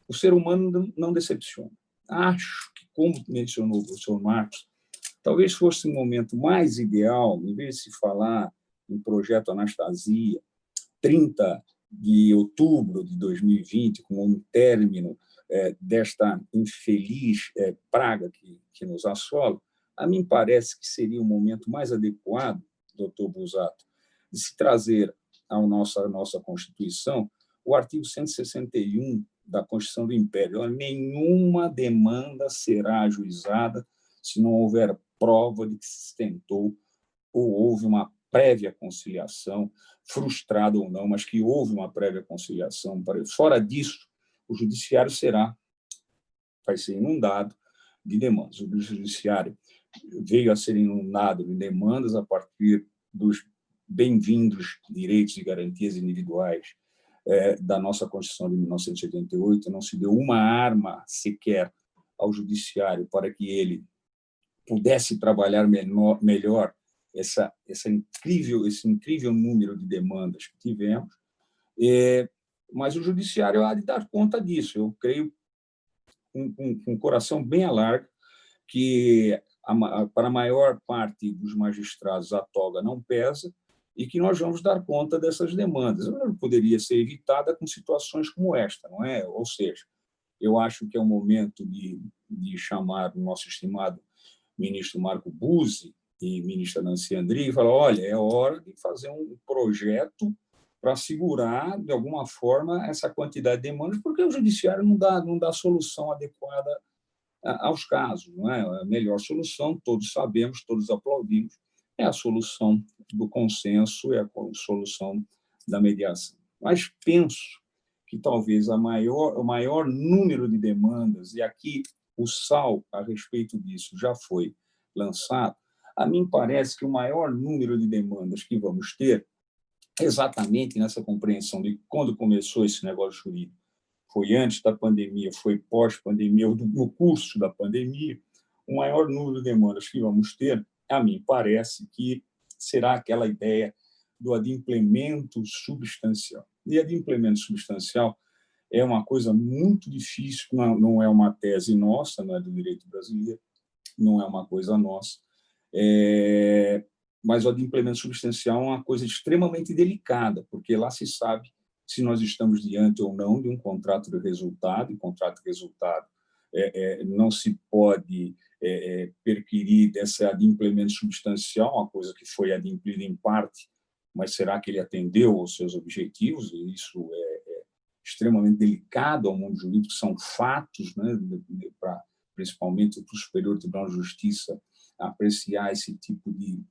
O ser humano não decepciona. acho que, como mencionou o professor Marcos, talvez fosse um momento mais ideal, em vez de se falar em projeto Anastasia, 30 de outubro de 2020, como um término desta infeliz praga que nos assola, a mim parece que seria o momento mais adequado, doutor Busato, de se trazer à nossa Constituição o artigo 161 da Constituição do Império. Nenhuma demanda será ajuizada se não houver prova de que se tentou ou houve uma prévia conciliação, frustrada ou não, mas que houve uma prévia conciliação. Fora disso, o judiciário vai ser inundado de demandas. O judiciário veio a ser inundado de demandas a partir dos bem-vindos direitos e garantias individuais da nossa Constituição de 1988. Não se deu uma arma sequer ao judiciário para que ele pudesse trabalhar melhor esse incrível número de demandas que tivemos, mas o judiciário há de dar conta disso. Eu creio, com o coração bem alargue, que para a maior parte dos magistrados a toga não pesa e que nós vamos dar conta dessas demandas. Ela poderia ser evitada com situações como esta, não é? Ou seja, eu acho que é o momento de chamar o nosso estimado ministro Marco Buzzi e ministra Nancy Andrighi e falar: olha, é hora de fazer um projeto para segurar, de alguma forma, essa quantidade de demandas, porque o judiciário não dá solução adequada aos casos. Não é? A melhor solução, todos sabemos, todos aplaudimos, é a solução do consenso, é a solução da mediação. Mas penso que talvez o maior número de demandas, e aqui o SAL, a respeito disso, já foi lançado, a mim parece que o maior número de demandas que vamos ter, exatamente nessa compreensão de quando começou esse negócio jurídico, foi antes da pandemia, foi pós-pandemia, ou no curso da pandemia, o maior número de demandas que vamos ter, a mim parece que será aquela ideia do adimplemento substancial. E adimplemento substancial é uma coisa muito difícil, não é uma tese nossa, não é do direito brasileiro, não é uma coisa nossa, mas o adimplemento substancial é uma coisa extremamente delicada, porque lá se sabe se nós estamos diante ou não de um contrato de resultado, e contrato de resultado não se pode perquirir desse adimplemento substancial, uma coisa que foi adimplida em parte, mas será que ele atendeu aos seus objetivos? E isso é extremamente delicado ao mundo jurídico, são fatos, né, principalmente para o Superior Tribunal de Justiça, apreciar esse tipo de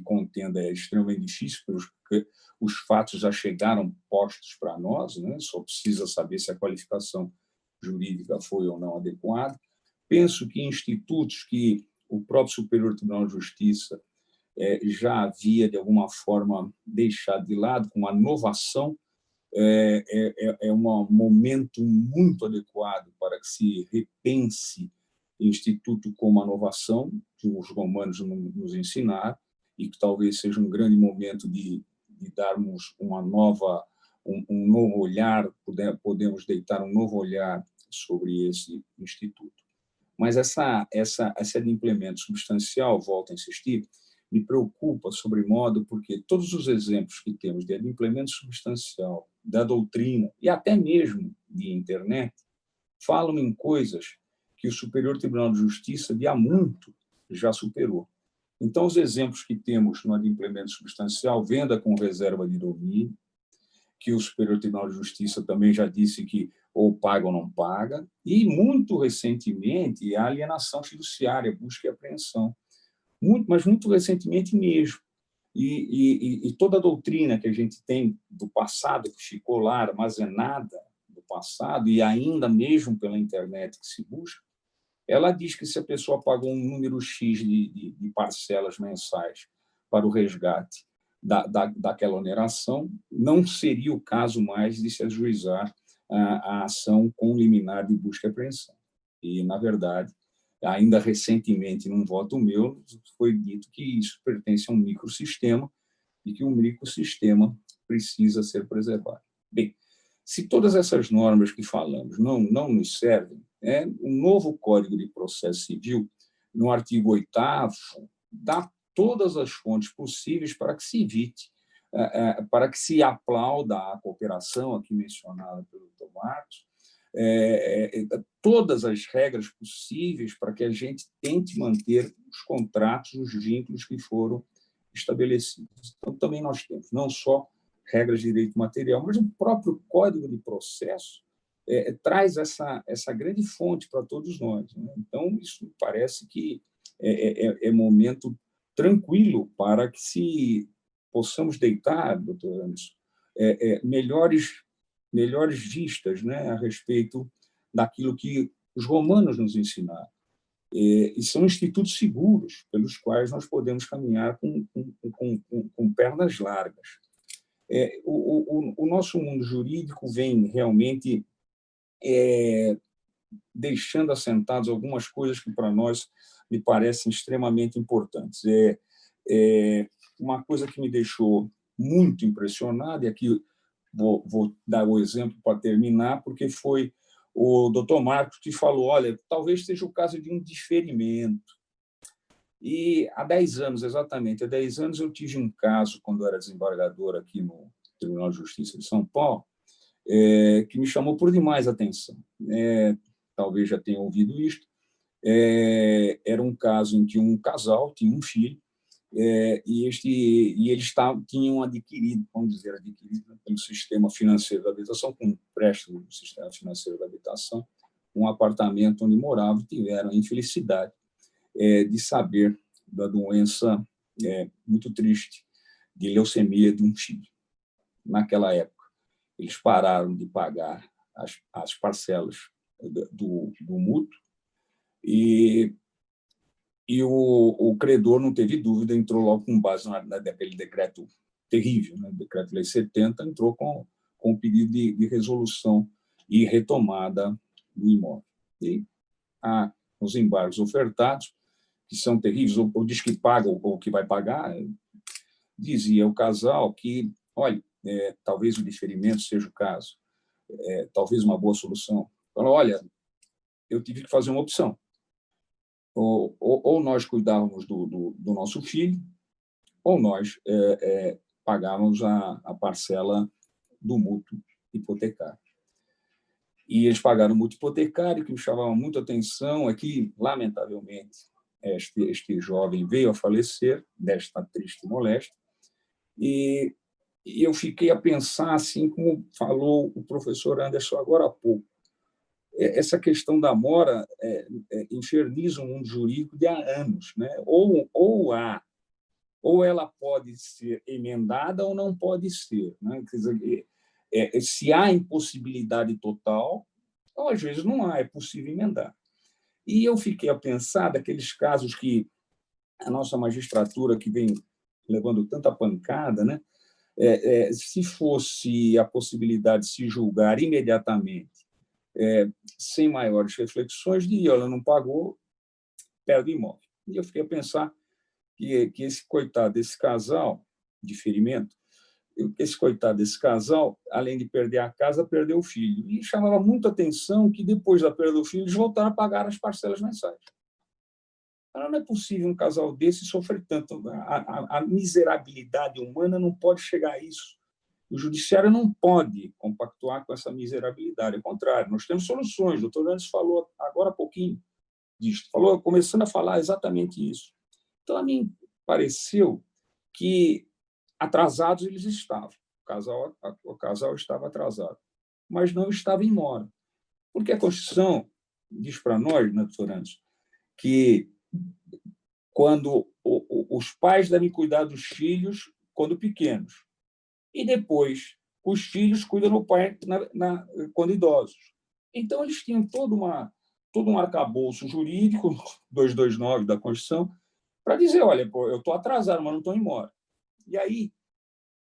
contenda é extremamente difícil, porque os fatos já chegaram postos para nós, né? Só precisa saber se a qualificação jurídica foi ou não adequada. Penso que institutos que o próprio Superior Tribunal de Justiça já havia, de alguma forma, deixado de lado, com a inovação, é um momento muito adequado para que se repense instituto como a inovação, que os romanos nos ensinaram, e que talvez seja um grande momento de darmos um novo olhar, podemos deitar um novo olhar sobre esse instituto. Mas esse adimplemento substancial, volto a insistir, me preocupa sobremodo porque todos os exemplos que temos de adimplemento substancial da doutrina e até mesmo de internet falam em coisas que o Superior Tribunal de Justiça de há muito já superou. Então, os exemplos que temos no adimplemento substancial, venda com reserva de domínio, que o Superior Tribunal de Justiça também já disse que ou paga ou não paga, e, muito recentemente, a alienação fiduciária, busca e apreensão. Mas muito recentemente mesmo. E toda a doutrina que a gente tem do passado, que ficou lá armazenada do passado, e ainda mesmo pela internet que se busca, ela diz que se a pessoa pagou um número X de parcelas mensais para o resgate daquela oneração, não seria o caso mais de se ajuizar a ação com liminar de busca e apreensão. E, na verdade, ainda recentemente, num voto meu, foi dito que isso pertence a um microsistema e que o microsistema precisa ser preservado. Bem, se todas essas normas que falamos não nos servem, o novo Código de Processo Civil, no artigo 8º, dá todas as fontes possíveis para que se evite, para que se aplauda a cooperação aqui mencionada pelo Dr. Marcos, todas as regras possíveis para que a gente tente manter os contratos, os vínculos que foram estabelecidos. Então, também nós temos não só regras de direito material, mas o próprio Código de Processo traz essa grande fonte para todos nós, né? Então, isso me parece que é momento tranquilo para que possamos deitar, doutor Anderson, melhores vistas, né, a respeito daquilo que os romanos nos ensinaram. E são institutos seguros pelos quais nós podemos caminhar com pernas largas. O nosso mundo jurídico vem realmente deixando assentadas algumas coisas que, para nós, me parecem extremamente importantes. Uma coisa que me deixou muito impressionado, e aqui vou dar o exemplo para terminar, porque foi o doutor Marcos que falou, olha, talvez seja o caso de um diferimento. E há 10 anos, exatamente, há 10 anos eu tive um caso, quando eu era desembargador aqui no Tribunal de Justiça de São Paulo, que me chamou por demais a atenção. Talvez já tenham ouvido isto. Era um caso em que um casal tinha um filho, e eles tinham adquirido, vamos dizer, pelo sistema financeiro da habitação, com um empréstimo do sistema financeiro da habitação, um apartamento onde moravam, tiveram a infelicidade de saber da doença muito triste de leucemia de um filho. Naquela época, eles pararam de pagar as parcelas do mútuo e o credor não teve dúvida, entrou logo com base naquele decreto terrível, né? Decreto-Lei 70, entrou com o pedido de resolução e retomada do imóvel. E os embargos ofertados, que são terríveis, ou diz que paga ou que vai pagar, dizia o casal que, olha, talvez o diferimento seja o caso, talvez uma boa solução. Falou, olha, eu tive que fazer uma opção. Ou nós cuidávamos do nosso filho, ou nós pagávamos a parcela do mútuo hipotecário. E eles pagaram o mútuo hipotecário, que me chamava muito a atenção é que, lamentavelmente, este jovem veio a falecer desta triste moléstia, e eu fiquei a pensar, assim como falou o professor Anderson agora há pouco, essa questão da mora inferniza o mundo jurídico de há anos, né? Ou ela pode ser emendada ou não pode ser, né? Quer dizer, se há impossibilidade total, ou às vezes não há, é possível emendar. E eu fiquei a pensar daqueles casos que a nossa magistratura, que vem levando tanta pancada, né? Se fosse a possibilidade de se julgar imediatamente, sem maiores reflexões, diria, ela não pagou, perde o imóvel. E eu fiquei a pensar que esse coitado desse casal, de ferimento, esse coitado desse casal, além de perder a casa, perdeu o filho. E chamava muito a atenção que, depois da perda do filho, eles voltaram a pagar as parcelas mensais. Não é possível um casal desse sofrer tanto. A miserabilidade humana não pode chegar a isso. O judiciário não pode compactuar com essa miserabilidade. Ao contrário, nós temos soluções. O doutor Anderson falou agora há pouquinho disso. Falou, começando a falar exatamente isso. Então, a mim pareceu que atrasados eles estavam. O casal estava atrasado, mas não estava em mora. Porque a Constituição diz para nós, né, doutor Anderson, que quando os pais devem cuidar dos filhos quando pequenos, e depois os filhos cuidam do pai quando idosos. Então, eles tinham todo um arcabouço jurídico, 229 da Constituição, para dizer, olha, eu estou atrasado, mas não estou embora. E aí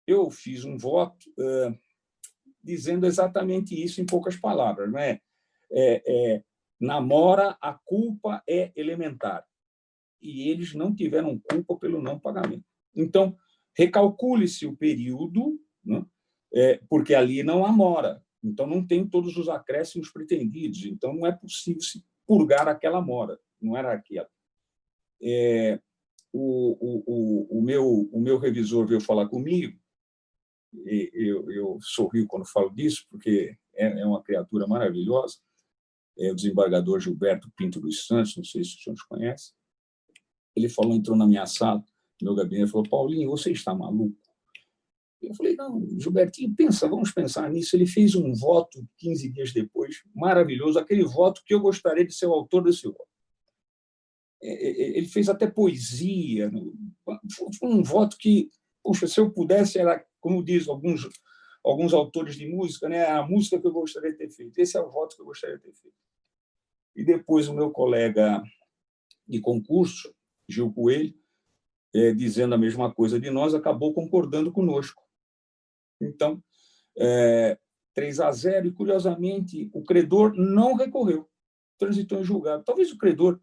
eu fiz um voto dizendo exatamente isso em poucas palavras. Não é? Na mora, a culpa é elementar. E eles não tiveram culpa pelo não pagamento. Então, recalcule-se o período, né? Porque ali não há mora. Então, não tem todos os acréscimos pretendidos. Então, não é possível se purgar aquela mora. Não era aquela. O meu revisor veio falar comigo. Eu sorrio quando falo disso, porque é uma criatura maravilhosa. É o desembargador Gilberto Pinto dos Santos, não sei se os senhores conhecem. Ele falou, entrou na minha sala, no meu gabinete, e falou: Paulinho, você está maluco? Eu falei: não, Gilbertinho, vamos pensar nisso. Ele fez um voto 15 dias depois, maravilhoso, aquele voto que eu gostaria de ser o autor desse voto. Ele fez até poesia, foi um voto que, poxa, se eu pudesse, era, como diz alguns autores de música, né, a música que eu gostaria de ter feito. Esse é o voto que eu gostaria de ter feito. E depois o meu colega de concurso, Gil Coelho, dizendo a mesma coisa de nós, acabou concordando conosco. Então, 3-0, e, curiosamente, o credor não recorreu, transitou em julgado. Talvez o credor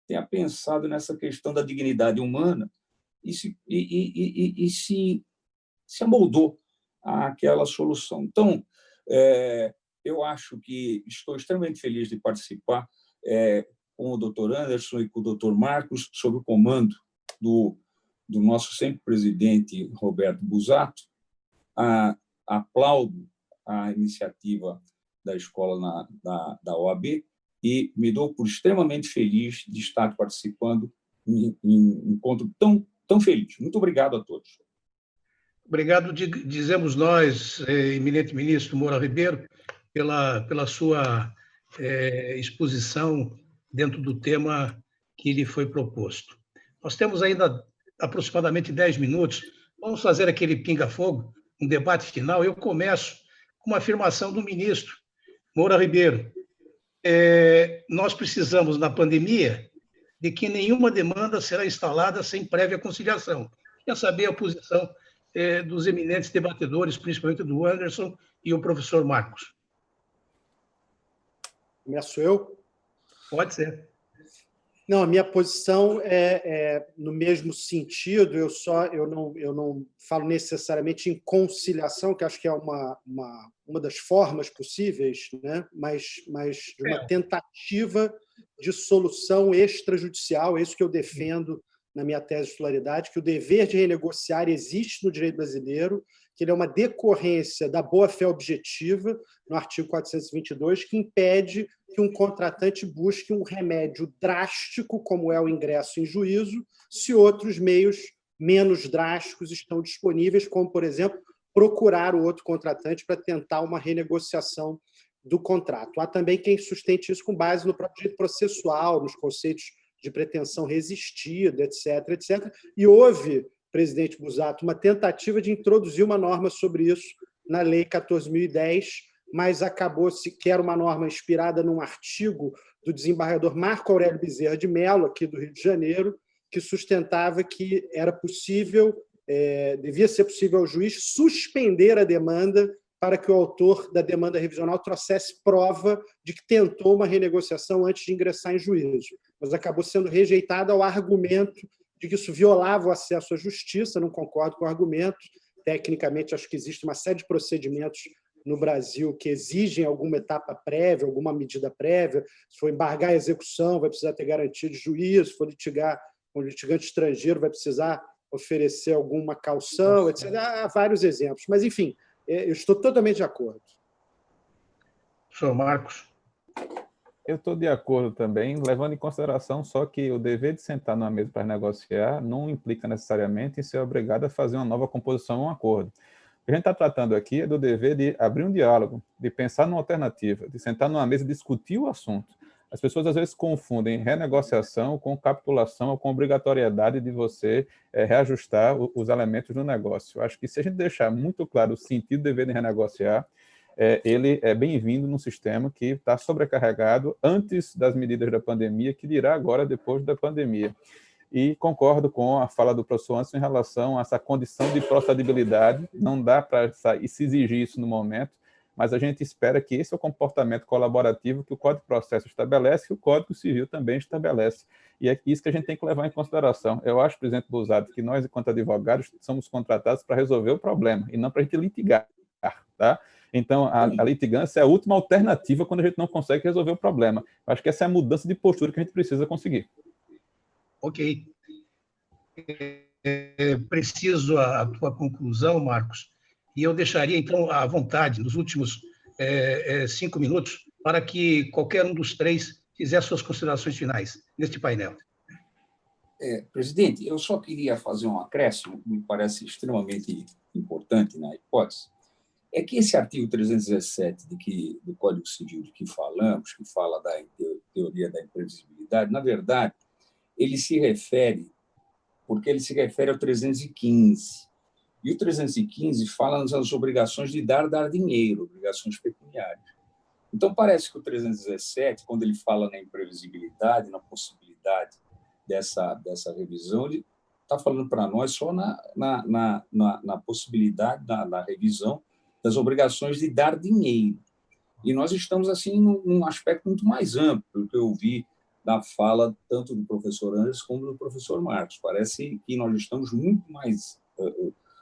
tenha pensado nessa questão da dignidade humana e se amoldou àquela solução. Então, eu acho que estou extremamente feliz de participar com o doutor Anderson e com o doutor Marcos, sob o comando do nosso sempre presidente Roberto Busato. Aplaudo a iniciativa da escola da OAB e me dou por extremamente feliz de estar participando em um encontro tão feliz. Muito obrigado a todos. Obrigado, dizemos nós, eminente ministro Moura Ribeiro, pela sua exposição dentro do tema que lhe foi proposto. Nós temos ainda aproximadamente 10 minutos. Vamos fazer aquele pinga-fogo, um debate final. Eu começo com uma afirmação do ministro Moura Ribeiro. Nós precisamos, na pandemia, de que nenhuma demanda será instalada sem prévia conciliação. Quer saber a posição dos eminentes debatedores, principalmente do Anderson e o professor Marcos. Começo eu? Pode ser. Não, a minha posição é no mesmo sentido. Eu não falo necessariamente em conciliação, que acho que é uma das formas possíveis, né? mas de uma tentativa de solução extrajudicial. É isso que eu defendo na minha tese de titularidade, que o dever de renegociar existe no direito brasileiro, que ele é uma decorrência da boa-fé objetiva, no artigo 422, que impede que um contratante busque um remédio drástico, como é o ingresso em juízo, se outros meios menos drásticos estão disponíveis, como, por exemplo, procurar o outro contratante para tentar uma renegociação do contrato. Há também quem sustente isso com base no próprio direito processual, nos conceitos de pretensão resistida, etc., etc. E houve, presidente Busato, uma tentativa de introduzir uma norma sobre isso na Lei 14.010, mas acabou-se que era uma norma inspirada num artigo do desembargador Marco Aurélio Bezerra de Mello, aqui do Rio de Janeiro, que sustentava que era possível, devia ser possível ao juiz suspender a demanda para que o autor da demanda revisional trouxesse prova de que tentou uma renegociação antes de ingressar em juízo. Mas acabou sendo rejeitada ao argumento de que isso violava o acesso à justiça. Não concordo com o argumento. Tecnicamente, acho que existe uma série de procedimentos no Brasil que exigem alguma etapa prévia, alguma medida prévia. Se for embargar a execução, vai precisar ter garantia de juízo. Se for litigar com litigante estrangeiro, vai precisar oferecer alguma caução, etc. Há vários exemplos. Mas, enfim, eu estou totalmente de acordo. Senhor Marcos. Eu estou de acordo também, levando em consideração só que o dever de sentar numa mesa para negociar não implica necessariamente em ser obrigado a fazer uma nova composição ou um acordo. O que a gente está tratando aqui é do dever de abrir um diálogo, de pensar numa alternativa, de sentar numa mesa e discutir o assunto. As pessoas às vezes confundem renegociação com capitulação ou com obrigatoriedade de você reajustar os elementos do negócio. Eu acho que se a gente deixar muito claro o sentido do dever de renegociar, ele é bem-vindo num sistema que está sobrecarregado antes das medidas da pandemia, que dirá agora depois da pandemia. E concordo com a fala do professor Anderson em relação a essa condição de procedibilidade. Não dá para se exigir isso no momento, mas a gente espera que esse é o comportamento colaborativo que o Código de Processo estabelece, que o Código Civil também estabelece. E é isso que a gente tem que levar em consideração. Eu acho, presidente Busato, que nós, enquanto advogados, somos contratados para resolver o problema, e não para a gente litigar. tá? Então, a litigância é a última alternativa quando a gente não consegue resolver o problema. Eu acho que essa é a mudança de postura que a gente precisa conseguir. Ok. Preciso a tua conclusão, Marcos, e eu deixaria, então, à vontade, nos últimos 5 minutos, para que qualquer um dos três fizesse suas considerações finais neste painel. Presidente, eu só queria fazer um acréscimo, que me parece extremamente importante na hipótese, é que esse artigo 317 do Código Civil de que falamos, que fala da teoria da imprevisibilidade, na verdade, ele se refere ao 315. E o 315 fala nas obrigações de dar dinheiro, obrigações pecuniárias. Então, parece que o 317, quando ele fala na imprevisibilidade, na possibilidade dessa revisão, ele está falando para nós só na possibilidade da revisão das obrigações de dar dinheiro. E nós estamos, assim, num aspecto muito mais amplo, pelo que eu vi da fala tanto do professor Anderson como do professor Marcos. Parece que nós estamos muito mais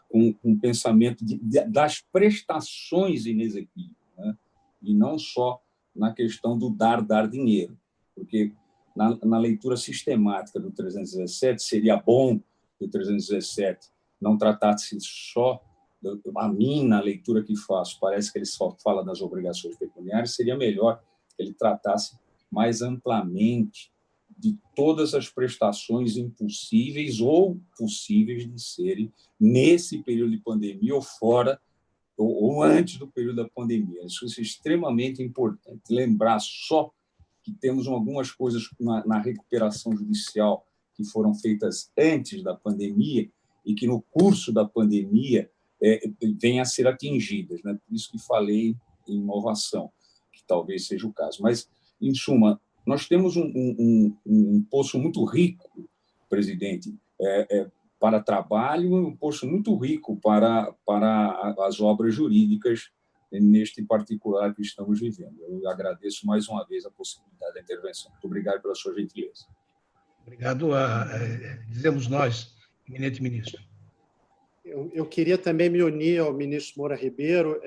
com um pensamento das prestações inexequíveis, né? E não só na questão do dar dinheiro, porque na leitura sistemática do 317 seria bom que o 317 não tratasse só, a mim, na leitura que faço, parece que ele só fala das obrigações pecuniárias, seria melhor que ele tratasse mais amplamente de todas as prestações impossíveis ou possíveis de serem nesse período de pandemia ou fora, ou antes do período da pandemia. Isso é extremamente importante. Lembrar só que temos algumas coisas na recuperação judicial que foram feitas antes da pandemia e que, no curso da pandemia, vêm a ser atingidas, né? Por isso que falei em inovação, que talvez seja o caso. Mas, em suma, nós temos um poço muito rico, presidente, para trabalho, um poço muito rico para as obras jurídicas neste particular que estamos vivendo. Eu agradeço mais uma vez a possibilidade da intervenção. Muito obrigado pela sua gentileza. Obrigado, dizemos nós, eminente ministro. Eu queria também me unir ao ministro Moura Ribeiro,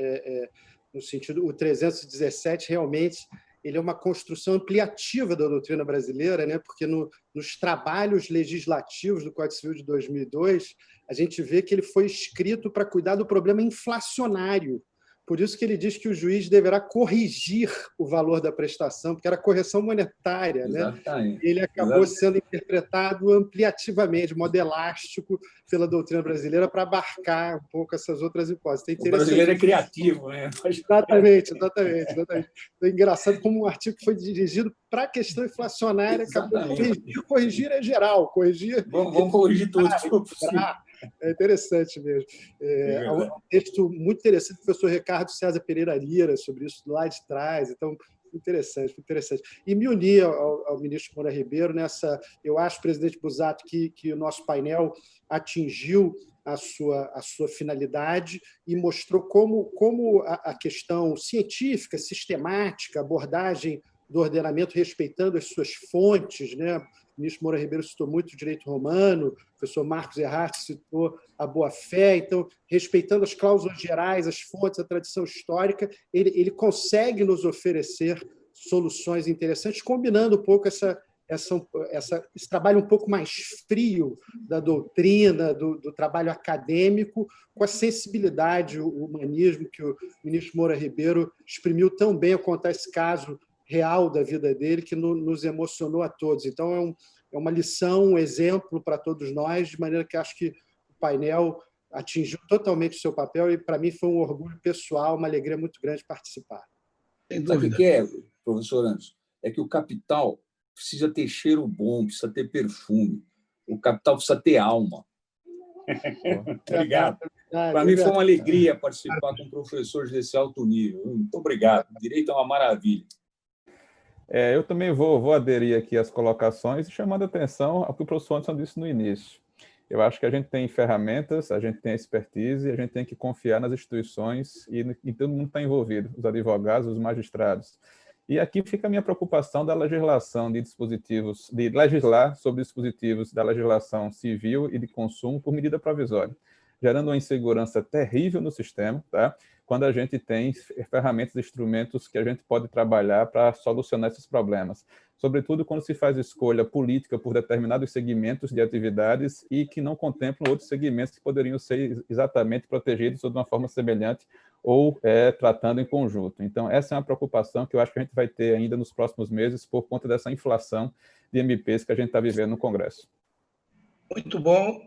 no sentido, o 317 realmente ele é uma construção ampliativa da doutrina brasileira, né? Porque nos trabalhos legislativos do Código Civil de 2002, a gente vê que ele foi escrito para cuidar do problema inflacionário. Por isso que ele diz que o juiz deverá corrigir o valor da prestação, porque era correção monetária, né? Ele acabou sendo interpretado ampliativamente, de modo elástico, pela doutrina brasileira para abarcar um pouco essas outras hipóteses. O brasileiro é criativo, né? Exatamente. É engraçado como um artigo que foi dirigido para a questão inflacionária, acabou corrigir é geral, corrigir... Vamos corrigir tudo. É interessante mesmo. Um texto muito interessante do professor Ricardo César Pereira Lira sobre isso lá de trás. Então, interessante. E me unir ao ministro Moura Ribeiro nessa... Eu acho, presidente Busato, que o nosso painel atingiu a sua finalidade e mostrou como a questão científica, sistemática, abordagem do ordenamento respeitando as suas fontes, né? O ministro Moura Ribeiro citou muito o direito romano, o professor Marcos Erhardt citou a boa-fé. Então, respeitando as cláusulas gerais, as fontes, a tradição histórica, ele consegue nos oferecer soluções interessantes, combinando um pouco esse trabalho um pouco mais frio da doutrina, do trabalho acadêmico, com a sensibilidade, o humanismo que o ministro Moura Ribeiro exprimiu tão bem ao contar esse caso real da vida dele, que nos emocionou a todos. Então, é uma lição, um exemplo para todos nós, de maneira que acho que o painel atingiu totalmente o seu papel e, para mim, foi um orgulho pessoal, uma alegria muito grande participar. Sem dúvida. Sabe o que é, professor Anderson? É que o capital precisa ter cheiro bom, precisa ter perfume. O capital precisa ter alma. Obrigado. Para mim foi uma alegria participar com professores desse alto nível. Muito obrigado. O direito é uma maravilha. Eu também vou aderir aqui às colocações, chamando a atenção ao que o professor Anderson disse no início. Eu acho que a gente tem ferramentas, a gente tem expertise, a gente tem que confiar nas instituições e todo mundo está envolvido, os advogados, os magistrados. E aqui fica a minha preocupação da legislação de dispositivos, de legislar sobre dispositivos da legislação civil e de consumo por medida provisória, gerando uma insegurança terrível no sistema, tá? quando a gente tem ferramentas e instrumentos que a gente pode trabalhar para solucionar esses problemas. Sobretudo quando se faz escolha política por determinados segmentos de atividades e que não contemplam outros segmentos que poderiam ser exatamente protegidos de uma forma semelhante ou tratando em conjunto. Então, essa é uma preocupação que eu acho que a gente vai ter ainda nos próximos meses por conta dessa inflação de MPs que a gente está vivendo no Congresso. Muito bom,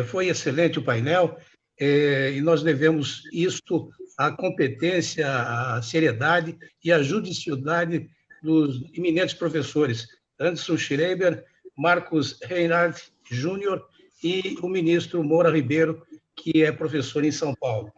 foi excelente o painel, e nós devemos isto à competência, à seriedade e à judiciosidade dos eminentes professores Anderson Schreiber, Marcos Reinhardt Júnior e o ministro Moura Ribeiro, que é professor em São Paulo.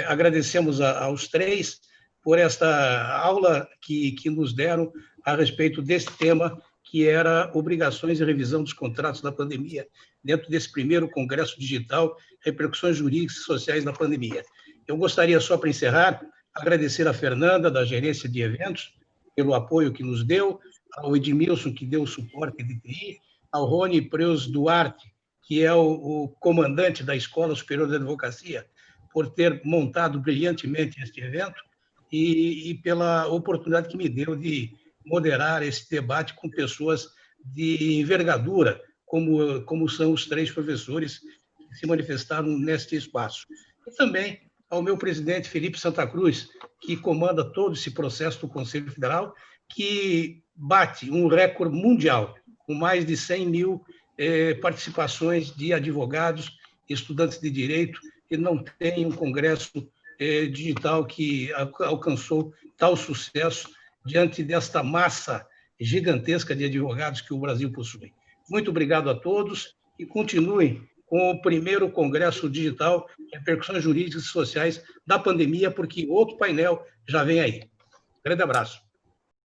Agradecemos aos três por esta aula que nos deram a respeito desse tema, que era obrigações e revisão dos contratos da pandemia, dentro desse primeiro Congresso Digital, repercussões jurídicas e sociais da pandemia. Eu gostaria, só para encerrar, agradecer a Fernanda, da Gerência de Eventos, pelo apoio que nos deu, ao Edmilson, que deu o suporte de TI, ao Rony Preus Duarte, que é o comandante da Escola Superior de Advocacia, por ter montado brilhantemente este evento e pela oportunidade que me deu de moderar esse debate com pessoas de envergadura, como são os três professores que se manifestaram neste espaço. E também ao meu presidente Felipe Santa Cruz, que comanda todo esse processo do Conselho Federal, que bate um recorde mundial, com mais de 100 mil participações de advogados, estudantes de direito, e não tem um congresso digital que alcançou tal sucesso diante desta massa gigantesca de advogados que o Brasil possui. Muito obrigado a todos e continuem com o primeiro Congresso Digital Repercussões Jurídicas e Sociais da Pandemia, porque outro painel já vem aí. Grande abraço.